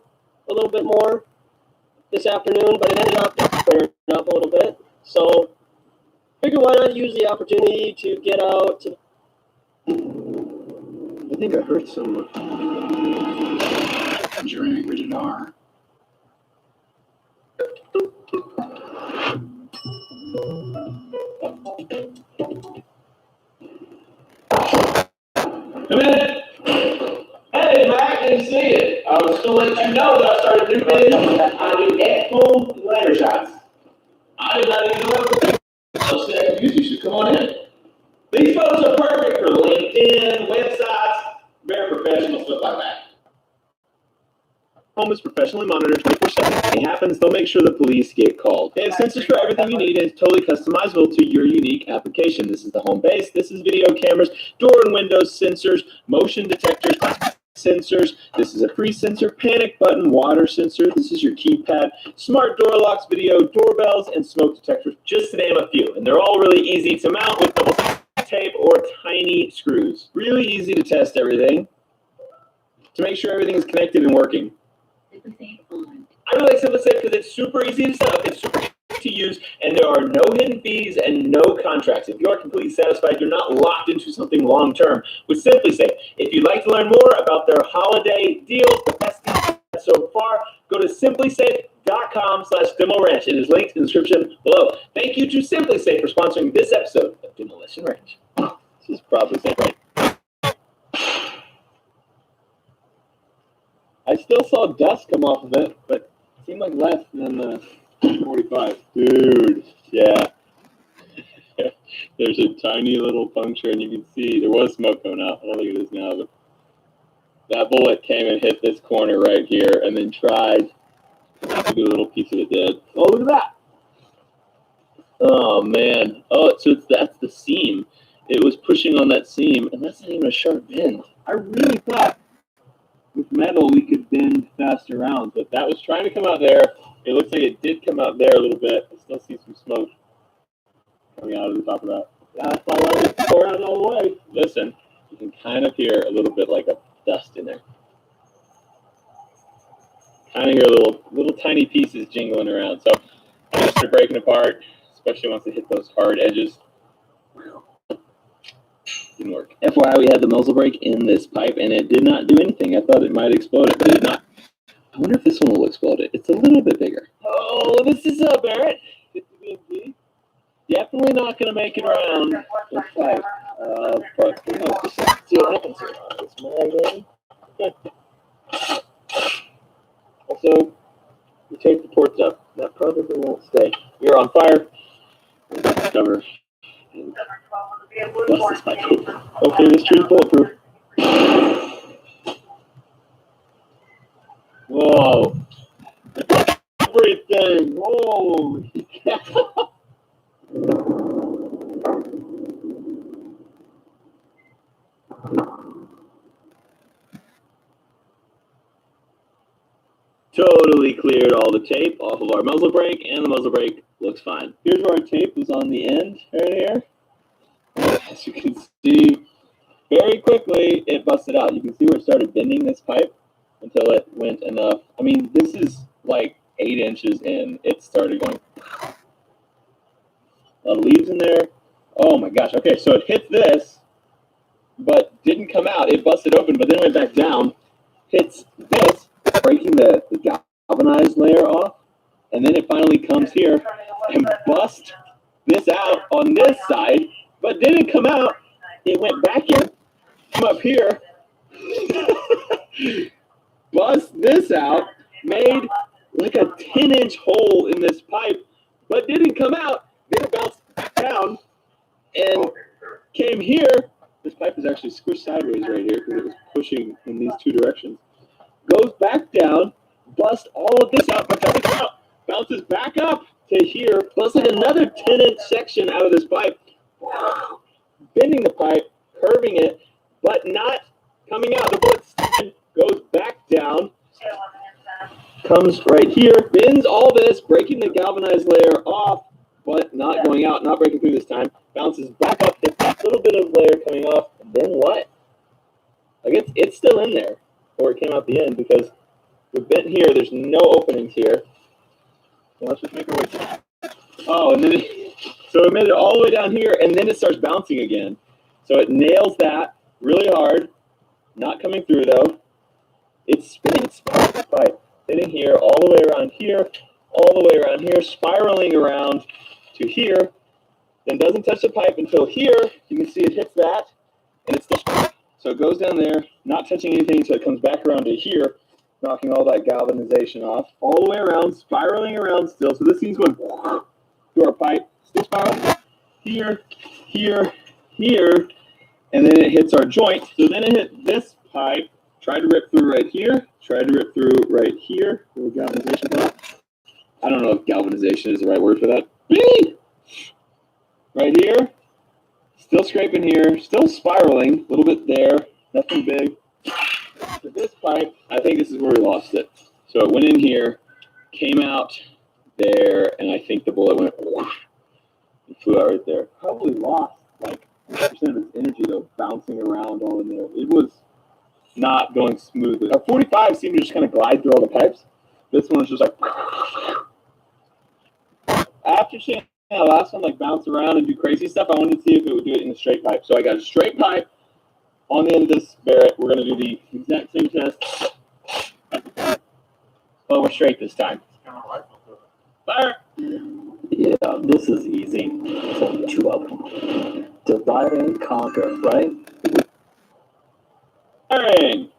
Speaker 10: a little bit more this afternoon, but it ended up clearing up a little bit. So figure why not use the opportunity to get out.
Speaker 9: I think I heard someone. You're rated R.
Speaker 11: Come in. Hey, Mac, didn't see it. I was gonna let you know that I started a new business. I do at-home ladder shots. I did not even know that. So said, you should come on in. These photos are perfect for LinkedIn, websites, very professional stuff like that.
Speaker 12: Home is professionally monitored 24/7. If it happens, they'll make sure the police get called. They have sensors for everything you need, and it's totally customizable to your unique application. This is the home base. This is video cameras, door and window sensors, motion detectors, sensors. This is a free sensor, panic button, water sensor. This is your keypad, smart door locks, video doorbells, and smoke detectors, just to name a few. And they're all really easy to mount with double tape or tiny screws. Really easy to test everything to make sure everything is connected and working. I really like SimpliSafe because it's super easy to set up, it's super easy to use, and there are no hidden fees and no contracts. If you are completely satisfied, you're not locked into something long-term with SimpliSafe. If you'd like to learn more about their holiday deals, the best deals so far, go to simplisafe.com/DemoRanch. It is linked in the description below. Thank you to SimpliSafe for sponsoring this episode of Demolition Ranch. This is probably safe, right? I still saw dust come off of it, but it seemed like less than 45. Dude, yeah. There's a tiny little puncture, and you can see there was smoke coming out. I don't think it is now, but that bullet came and hit this corner right here, and then tried to do a little piece of it dead. Oh, look at that! Oh, man. Oh, so that's the seam. It was pushing on that seam, and that's not even a sharp bend. I really thought with metal we could bend faster rounds, but that was trying to come out there. It looks like it did come out there a little bit. I still see some smoke coming out of the top of that. That's why I wanted to pour it all the way. Listen, you can kind of hear a little bit like a dust in there. Kind of hear little tiny pieces jingling around. So I just started breaking apart, especially once it hit those hard edges. Didn't work. FYI, we had the muzzle brake in this pipe, and it did not do anything. I thought it might explode it, but it did not. I wonder if this one will explode it. It's a little bit bigger. Oh, this is Barrett. Definitely not going to make it around this pipe. But you know, just see what happens here. Also, you tape the ports up. That probably won't stay. You're on fire. Cover. Dust this pipe. Okay, this tree's bulletproof. Whoa. Everything. Holy cow. Totally cleared all the tape off of our muzzle brake, and the muzzle brake looks fine. Here's where our tape was on the end, right here. As you can see, very quickly it busted out. You can see where it started bending this pipe until it went enough. I mean, this is like 8 inches in. It started going. A lot of leaves in there. Oh my gosh. Okay, so it hit this, but didn't come out. It busted open, but then went back down. Hits this, breaking the galvanized layer off, and then it finally comes here and busts this out on this side, but didn't come out. It went back in, come up here, bust this out, made like a 10-inch hole in this pipe, but didn't come out. Then it bounced back down and came here. This pipe is actually squished sideways right here because it was pushing in these two directions. Goes back down, bust all of this out, but check this out. Bounces back up to here, busting another 10-inch section out of this pipe, bending the pipe, curving it, but not coming out. The bullet goes back down, comes right here, bends all this, breaking the galvanized layer off, but not going out, not breaking through this time. Bounces back up, hits that little bit of layer coming off, and then what? Like it's still in there, or it came out the end, because we're bent here, there's no openings here. So let's just make our way through. Oh, and then so it made it all the way down here, and then it starts bouncing again. So it nails that really hard, not coming through though. It's spinning the pipe, hitting here, all the way around here, all the way around here, spiraling around to here, then doesn't touch the pipe until here. You can see it hits that, and it's still spinning. So it goes down there, not touching anything, so it comes back around to here, knocking all that galvanization off, all the way around, spiraling around still. So this thing's going through our pipe, still spiraling, here, here, here, and then it hits our joint. So then it hit this pipe, tried to rip through right here, tried to rip through right here. Galvanization. I don't know if galvanization is the right word for that. Right here, still scraping here, still spiraling, a little bit there, nothing big. But this pipe, I think this is where we lost it. So it went in here, came out there, and I think the bullet went and flew out right there. Probably lost like 50% of its energy though, bouncing around all in there. It was not going smoothly. Our 45 seemed to just kind of glide through all the pipes. This one was just like after seeing the last one like bounce around and do crazy stuff, I wanted to see if it would do it in a straight pipe. So I got a straight pipe on the end of this Barrett. We're going to do the exact same test. But we're straight this time. Fire!
Speaker 9: Yeah, this is easy. There's only two of them. Divide and conquer, right?
Speaker 12: Firing!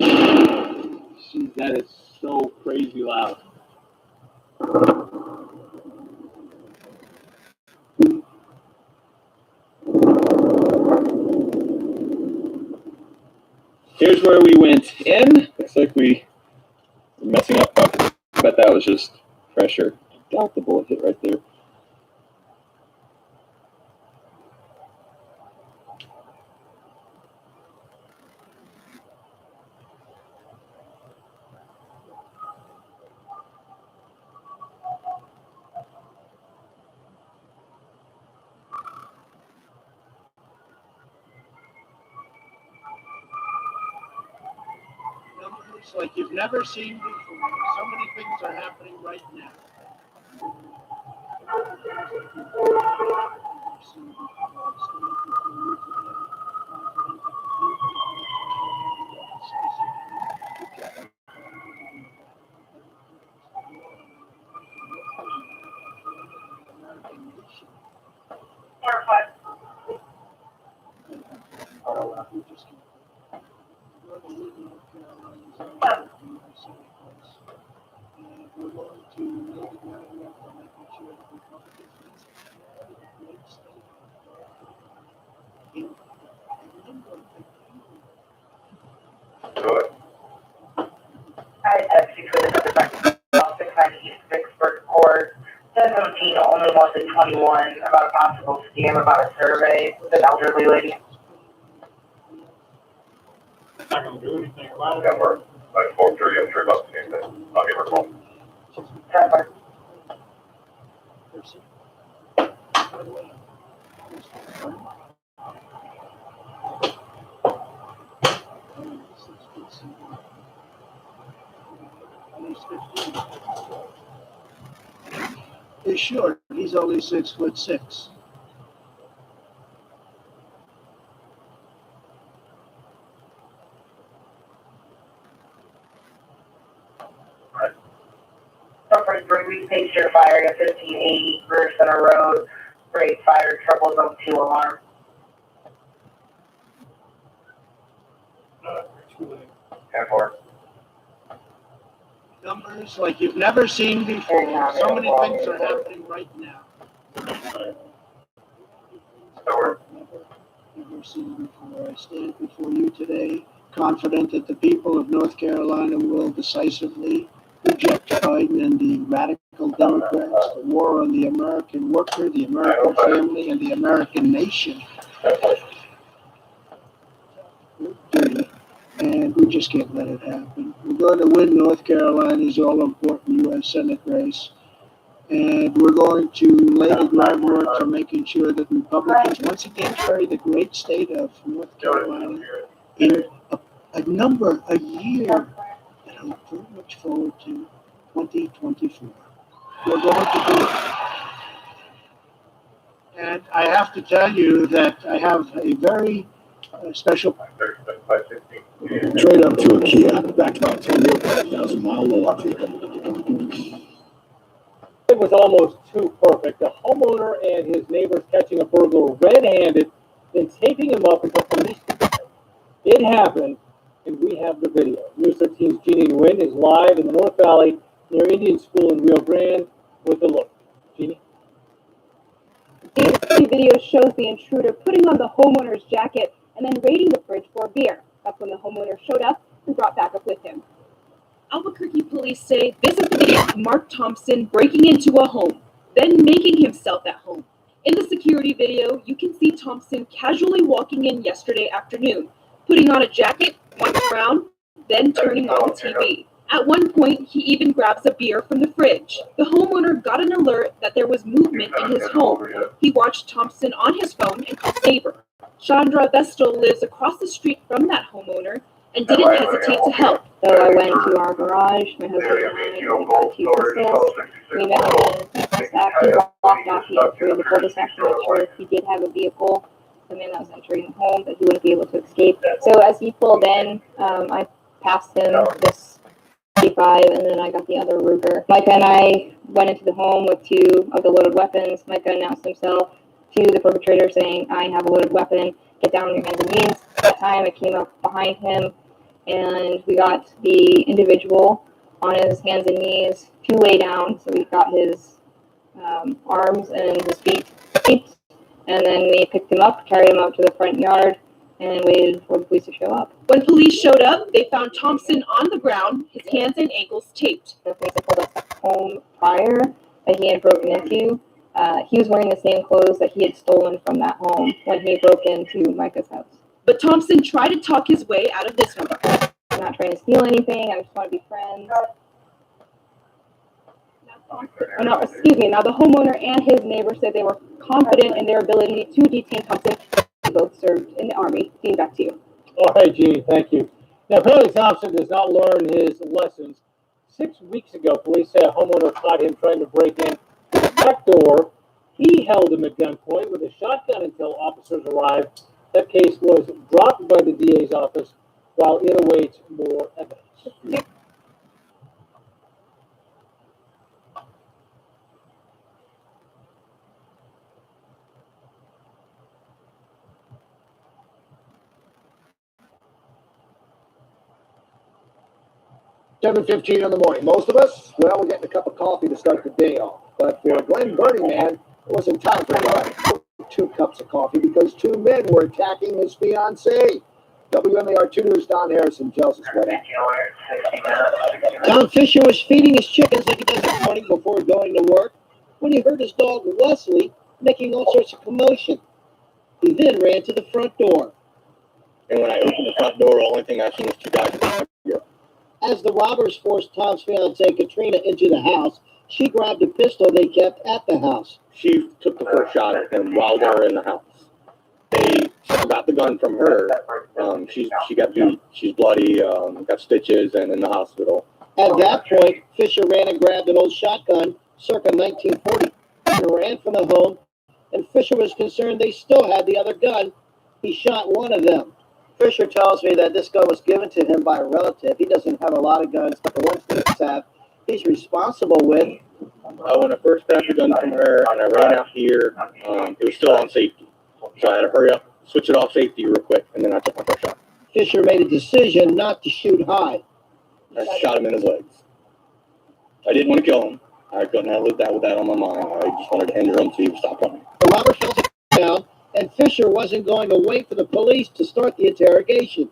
Speaker 12: Jeez, that is so crazy loud. Here's where we went in. Looks like we were messing up. But that was just pressure. I doubt the bullet hit right there.
Speaker 5: It's like you've never seen before. So many things are happening right now.
Speaker 1: I text you for the number back 690 Vicksburg Court. 1017 only wanted 21 about a possible scam about a survey with an elderly lady.
Speaker 4: Not gonna do anything about it.
Speaker 3: Yeah, we're like 4:30, I'm sure about the same thing. I'll give her a call.
Speaker 1: Trevor.
Speaker 5: He's short. He's only 6'6".
Speaker 1: Suffering 3 weeks, Pacer firing at 1580 River Center Road. Great fire, trouble zone 2 alarm. 10-4.
Speaker 5: Numbers like you've never seen before. So many things are happening right now.
Speaker 3: So we're
Speaker 5: Never seen before. I stand before you today, confident that the people of North Carolina will decisively reject Biden and the radical Democrats, the war on the American worker, the American family, and the American nation. And we just can't let it happen. We're going to win North Carolina's all-important U.S. Senate race. And we're going to lay the groundwork for making sure that Republicans once again carry the great state of North Carolina in a year that I look very much forward to, 2024. We're going to do it. And I have to tell you that I have a very special
Speaker 6: Trade up to a Kia, backed by 10-year, 5,000-mile warranty.
Speaker 13: It was almost too perfect. The homeowner and his neighbors catching a burglar red-handed, then taping him up until police could get there. It happened, and we have the video. News 13's Jeannie Nguyen is live in the North Valley near Indian School in Rio Grande with a look. Jeannie?
Speaker 7: The video shows the intruder putting on the homeowner's jacket and then raiding the fridge for a beer. That's when the homeowner showed up and brought backup with him.
Speaker 14: Albuquerque police say this is the video of Mark Thompson breaking into a home, then making himself at home. In the security video, you can see Thompson casually walking in yesterday afternoon, putting on a jacket, walking around, then turning on the TV. At one point, he even grabs a beer from the fridge. The homeowner got an alert that there was movement in his home. He watched Thompson on his phone and called his neighbor. Chandra Vestal lives across the street from that homeowner and didn't hesitate to help.
Speaker 2: So I went to our garage, my husband and I got 2 pistols. We met him in the cul-de-sac. He walked off the entry of the cul-de-sac to make sure if he did have a vehicle, the man that was entering the home, that he wouldn't be able to escape. So as he pulled in, I passed him this 35, and then I got the other Ruger. Micah and I went into the home with 2 of the loaded weapons. Micah announced himself to the perpetrator saying, "I have a loaded weapon, get down on your hands and knees." At that time, I came up behind him, and we got the individual on his hands and knees to lay down. So we got his arms and his feet, and then we picked him up, carried him out to the front yard, and waited for the police to show up.
Speaker 14: When police showed up, they found Thompson on the ground, his hands and ankles taped.
Speaker 2: The police had pulled up home prior that he had broken into. He was wearing the same clothes that he had stolen from that home when he broke into Micah's house.
Speaker 14: But Thompson tried to talk his way out of this one.
Speaker 2: I'm not trying to steal anything. I just want to be friends. Now the homeowner and his neighbor said they were confident in their ability to detain Thompson. They both served in the Army. Dean, back to you.
Speaker 13: All right, Jeannie, thank you. Now, apparently Thompson does not learn his lessons. 6 weeks ago, police say a homeowner caught him trying to break in the back door. He held him at gunpoint with a shotgun until officers arrived. That case was dropped by the DA's office while it awaits more evidence.
Speaker 6: 7:15 in the morning. Most of us, well, we're getting a cup of coffee to start the day off. But for Glenn Burning Man, it wasn't time for 2 cups of coffee because 2 men were attacking his fiancée. WMAR 2 News' Don Harrison tells us what happened.
Speaker 5: Tom Fisher was feeding his chickens like he does every morning before going to work when he heard his dog Wesley making all sorts of commotion. He then ran to the front door.
Speaker 6: And when I opened the front door, the only thing I seen was 2 guys in the front door.
Speaker 5: As the robbers forced Tom's fiancée Katrina into the house, she grabbed a pistol they kept at the house.
Speaker 6: She took the first shot at him while they were in the house. They got the gun from her. She got beat. She's bloody, got stitches, and in the hospital.
Speaker 5: At that point, Fisher ran and grabbed an old shotgun, circa 1940, and ran from the home, and Fisher was concerned they still had the other gun. He shot one of them. Fisher tells me that this gun was given to him by a relative. He doesn't have a lot of guns, but the ones he does have, he's responsible with.
Speaker 6: When I first got the gun from her, and I ran out here, it was still on safety. So I had to hurry up, switch it off safety real quick, and then I took my first shot.
Speaker 5: Fisher made a decision not to shoot high.
Speaker 6: I shot him in his legs. I didn't want to kill him. I couldn't have lived that with that on my mind. I just wanted to injure him so he would stop running.
Speaker 5: The robber fell down, and Fisher wasn't going to wait for the police to start the interrogation.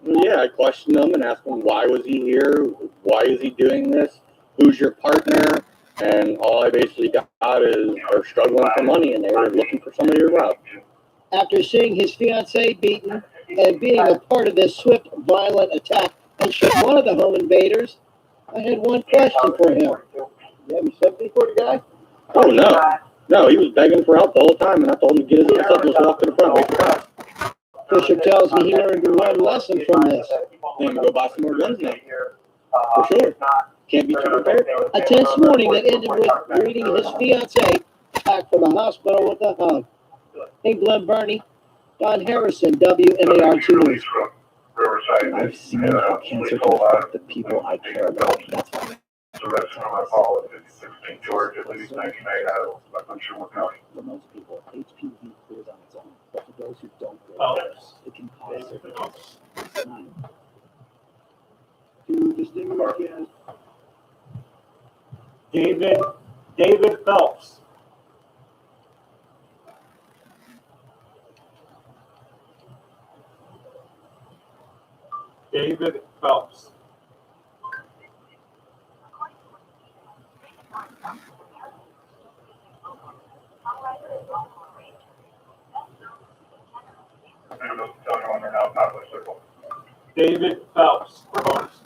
Speaker 6: Yeah, I questioned him and asked him why was he here, why is he doing this, who's your partner, and all I basically got is they're struggling for money and they're looking for somebody to rob.
Speaker 5: After seeing his fiancee beaten and being a part of this swift, violent attack and shoot one of the home invaders, I had one question for him. You have any sympathy for the guy?
Speaker 6: Oh, no. No, he was begging for help the whole time, and I told him to get his ass up and just walk to the front. Wait for us.
Speaker 5: Fisher tells me he learned one lesson from this.
Speaker 6: Then go buy some more guns now. For sure. Can't be too prepared.
Speaker 5: A tense morning that ended with greeting his fiancee back from the hospital with a hug. Hey, Glenn Burney, Don Harrison, WMAR 2 News.
Speaker 12: I've seen how cancer can affect the people I care about. That's why.
Speaker 3: So that's from my fall at 16 George, at least 1998. I'm sure what county.
Speaker 12: For most people, HPV clears on its own. But for those who don't grow
Speaker 4: Oh.
Speaker 12: it can cause symptoms. It's not.
Speaker 5: To distinguished guests.
Speaker 4: David Phelps. David Phelps.
Speaker 3: I'm just telling you on there now, not the circle.
Speaker 4: David Phelps. Bonus.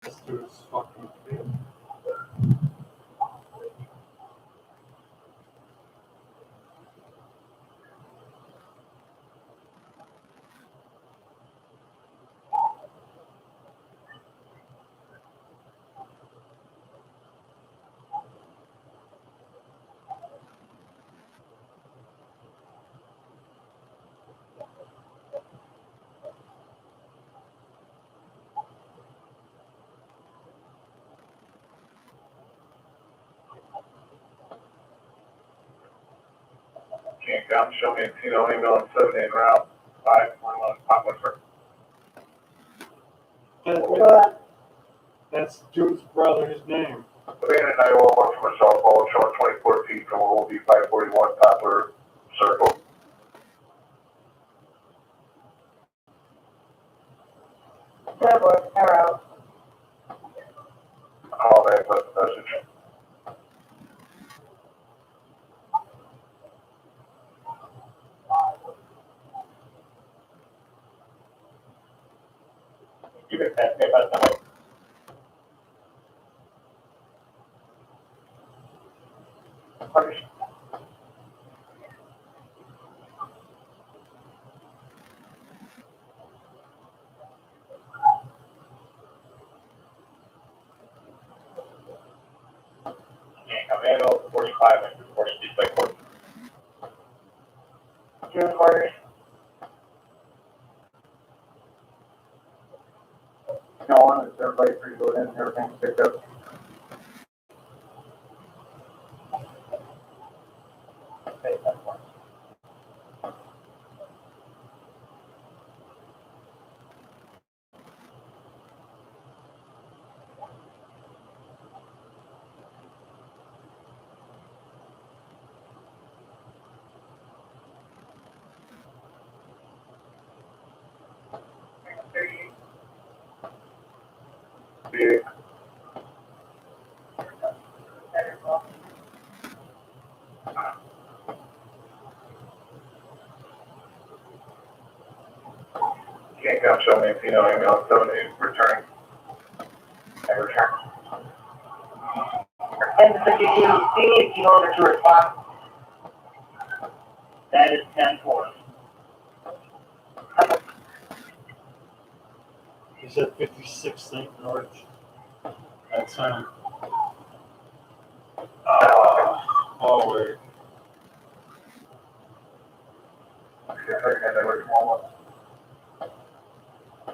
Speaker 4: This dude's fucking big.
Speaker 3: Can't come, show me a Tino ambulance 7 in route 511 Pop Westford.
Speaker 4: That's Jude's brother's name.
Speaker 3: Abandoned 911 from a cell phone showing 24 feet from what will be 541 Poplar Circle.
Speaker 2: Arrow.
Speaker 3: Call back, left message.
Speaker 4: You can pass me about that. Can't come in, 45 and 4 speed by 4.
Speaker 2: June quarters.
Speaker 1: No one, is everybody free to go in, everything's picked up?
Speaker 4: Okay, that's one.
Speaker 3: Big. Can't come, show me a Tino ambulance 7 returning. And return.
Speaker 1: And the 52, see in order to respond. That is 10-4.
Speaker 4: He's at 56 St. George. That's him. Forward.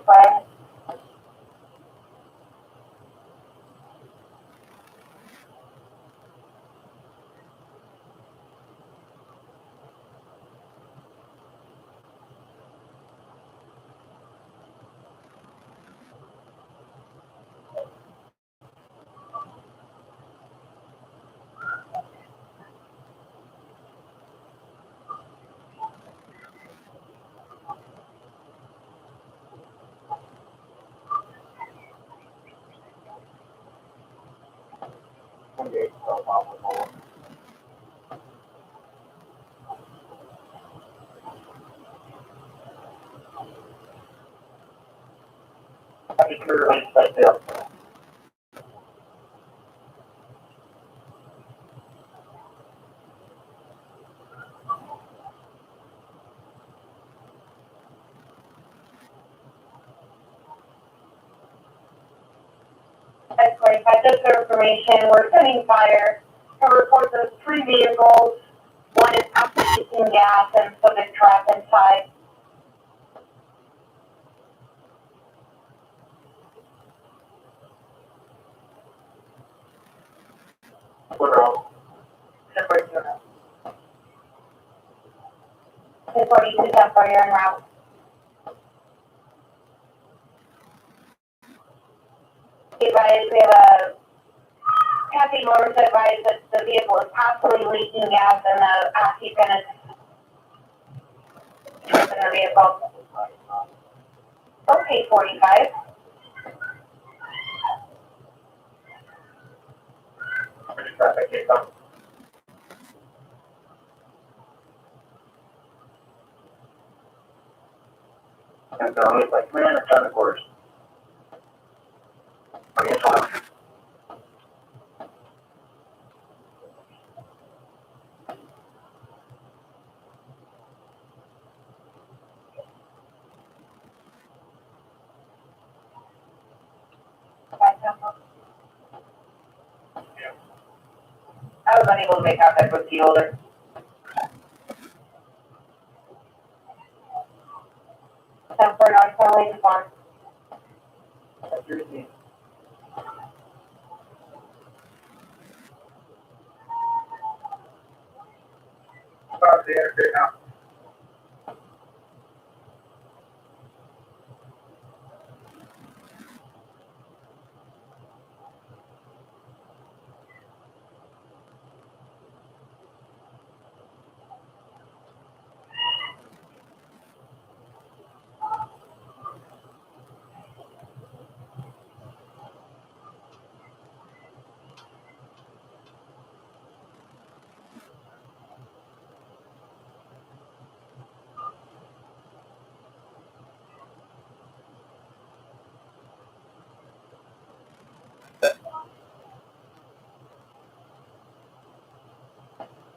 Speaker 2: Five.
Speaker 1: Happy career release site sale.
Speaker 2: At 45, just for information, we're sending fire to report those 3 vehicles. One is actually leaking gas and subject trapped inside.
Speaker 1: Woodrow.
Speaker 2: 42 Temple, you're en route. Advised, we have a Kathy Motors advised that the vehicle is possibly leaking gas and the occupant is in the vehicle. Okay, 45.
Speaker 1: Traffic case up. And so it's like 300 traffic orders. Okay, so
Speaker 2: I was unable to make contact with the holder. Temper, non-friendly response.
Speaker 1: start the interstate now.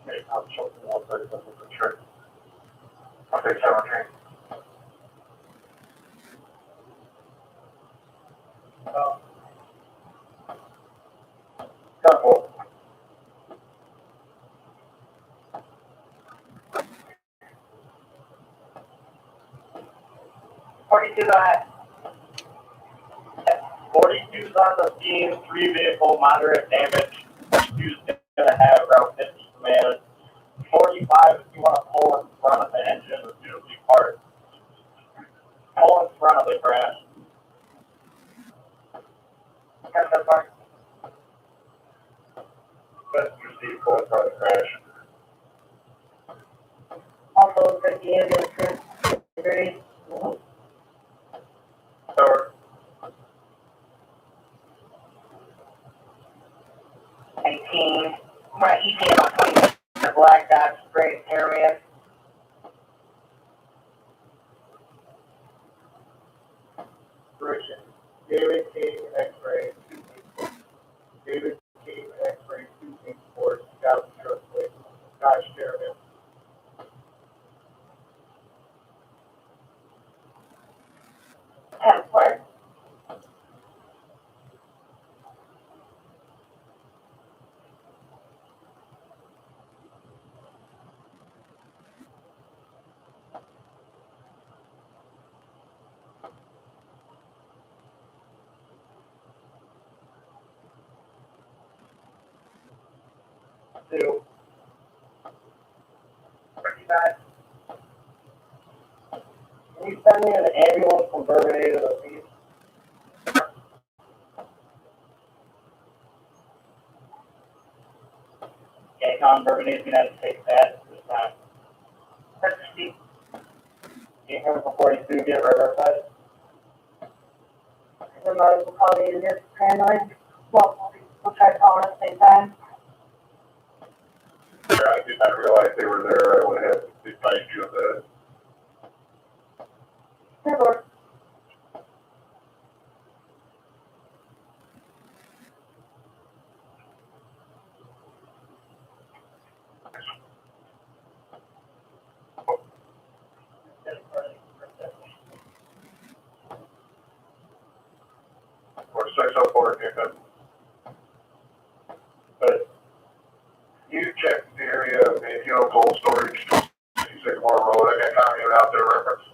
Speaker 1: Okay, I'll show them all sorts of for sure. Okay, so okay. Couple.
Speaker 2: Go ahead.
Speaker 1: 42's on the scene, 3 vehicle moderate damage. 42's gonna have Route 50 command. 45, if you wanna pull in front of the engine, it's gonna be hard. Pull in front of the crash.
Speaker 2: That's the part.
Speaker 1: Passenger seat, pull in front of the crash.
Speaker 2: Also, 50 ambulance crew.
Speaker 1: Over.
Speaker 2: 19. We're at ET about 20. The black dot spray area.
Speaker 1: Correction. David King, X-ray, 284. David King, X-ray, 284. Scout Trustway. Scott Sheridan.
Speaker 2: Templar.
Speaker 1: Two. 39. Can you send me an ambulance from Bourbon to the east? Okay, Con Bourbon, United States, that this time.
Speaker 2: That's Steve.
Speaker 1: Can you come for 42, get right outside?
Speaker 2: The motor will call you just paranoid. Well, we'll try to call at the same time.
Speaker 3: Yeah, I did not realize they were there. I would have advised you of that.
Speaker 2: Sure.
Speaker 3: for a pickup. But you check the area, if you know cold storage, Sycamore Road, I got comment out there reference.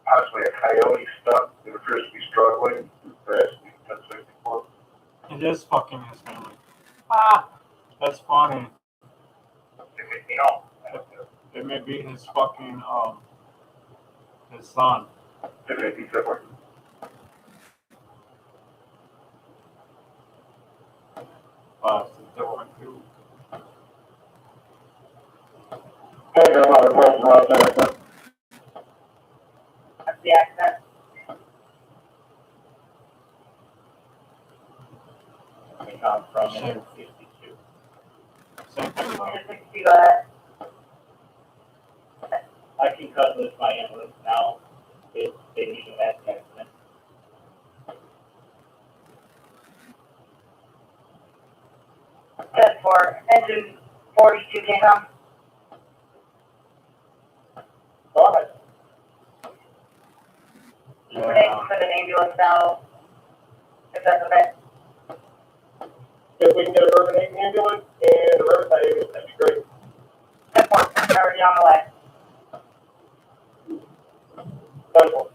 Speaker 3: Possibly a coyote stuck that appears to be struggling. That's 64.
Speaker 4: It is fucking his family. Ah, that's funny.
Speaker 3: You know,
Speaker 4: It may be his fucking his son.
Speaker 3: it may be similar.
Speaker 4: But it's a different dude.
Speaker 3: Hey, got a lot of questions about that.
Speaker 2: That's the accident.
Speaker 1: We come from in 62.
Speaker 4: Same thing.
Speaker 2: Just 60,
Speaker 1: I can cut with my ambulance now if they need a med accident.
Speaker 2: That's for engine 42 came home.
Speaker 3: Go ahead.
Speaker 2: We're next to an ambulance now, if that's okay.
Speaker 3: If we can get a urban ambulance and a Riverside ambulance, that'd be great.
Speaker 2: That's already on the way.
Speaker 3: Wonderful.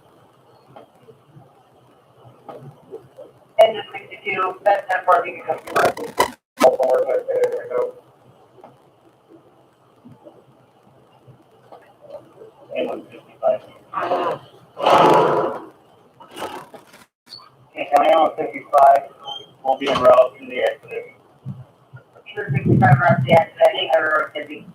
Speaker 2: Engine 62, that's 10-4, you can come through.
Speaker 3: There we go.
Speaker 1: And 155. Okay, coming on 55 will be en route to the accident.
Speaker 2: Sure, 65 runs the accident, or busy.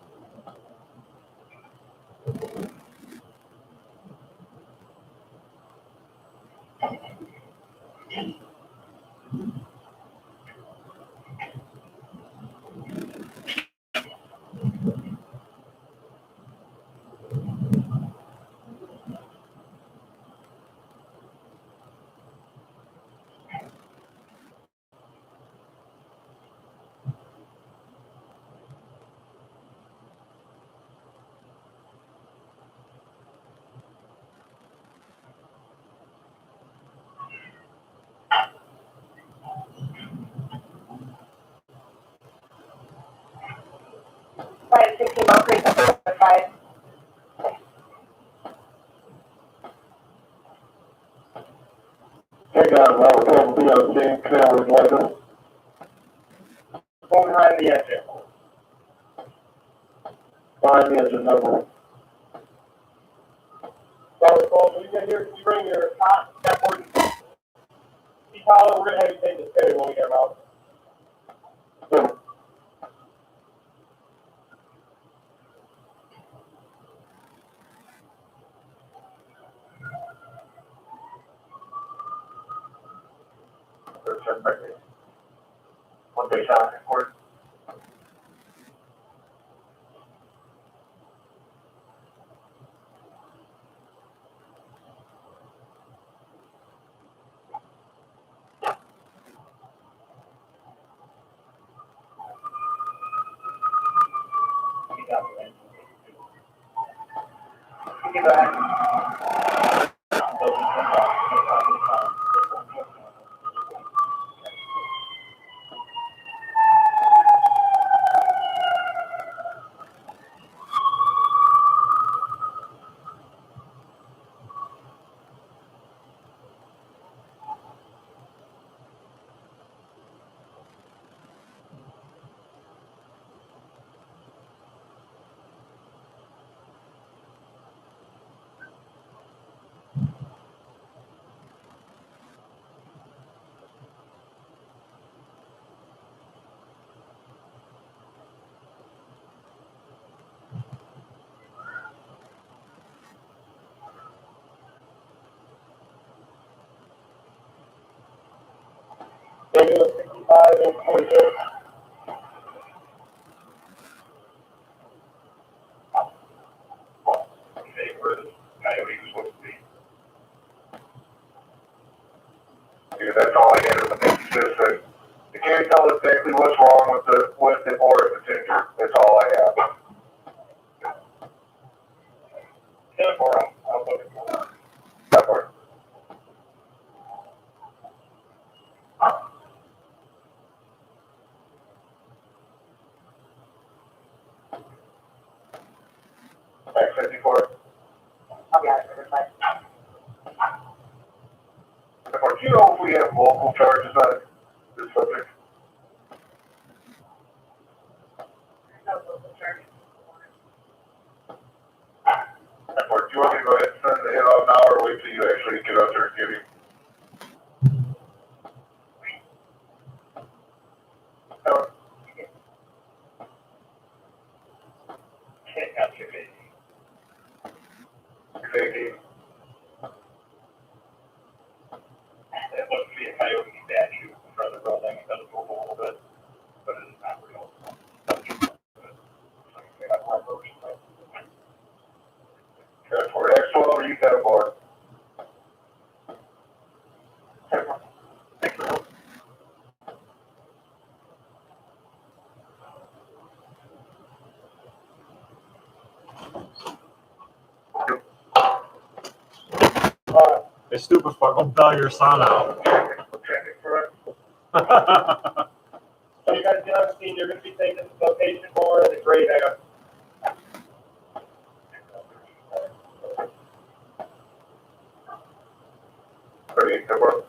Speaker 2: Five 60 Mill Creek, 5.
Speaker 3: Hey guys, Robert Campbell, BLC, Cameron, Lincoln.
Speaker 1: Go behind the exit.
Speaker 3: Find the engine number.
Speaker 6: Robert Cole, when you get here, can you bring your hot step board? See, Tyler, we're gonna have you take this picture when we get out.
Speaker 3: One day shot report.
Speaker 2: You go ahead.
Speaker 3: Ambulance 65 and 46. Okay, where the coyote was supposed to be. Because that's all I had in the thing. He just said, you can't tell exactly what's wrong with the or if it's injured. That's all I have. 10-4, I'll put it. That part.
Speaker 1: Do you know if we have local charges on this subject? Or do you want me to go ahead and send the hit out now, or wait till you actually get out there and get him? It looks to be a coyote statue in front of the building. It does move a little bit, but it is not real. Okay, for X12, you got a board.
Speaker 4: Hey, stupid fuck, go bail your son out.
Speaker 1: So you guys get on scene, you're gonna be taking this location for the great Ready, go for it.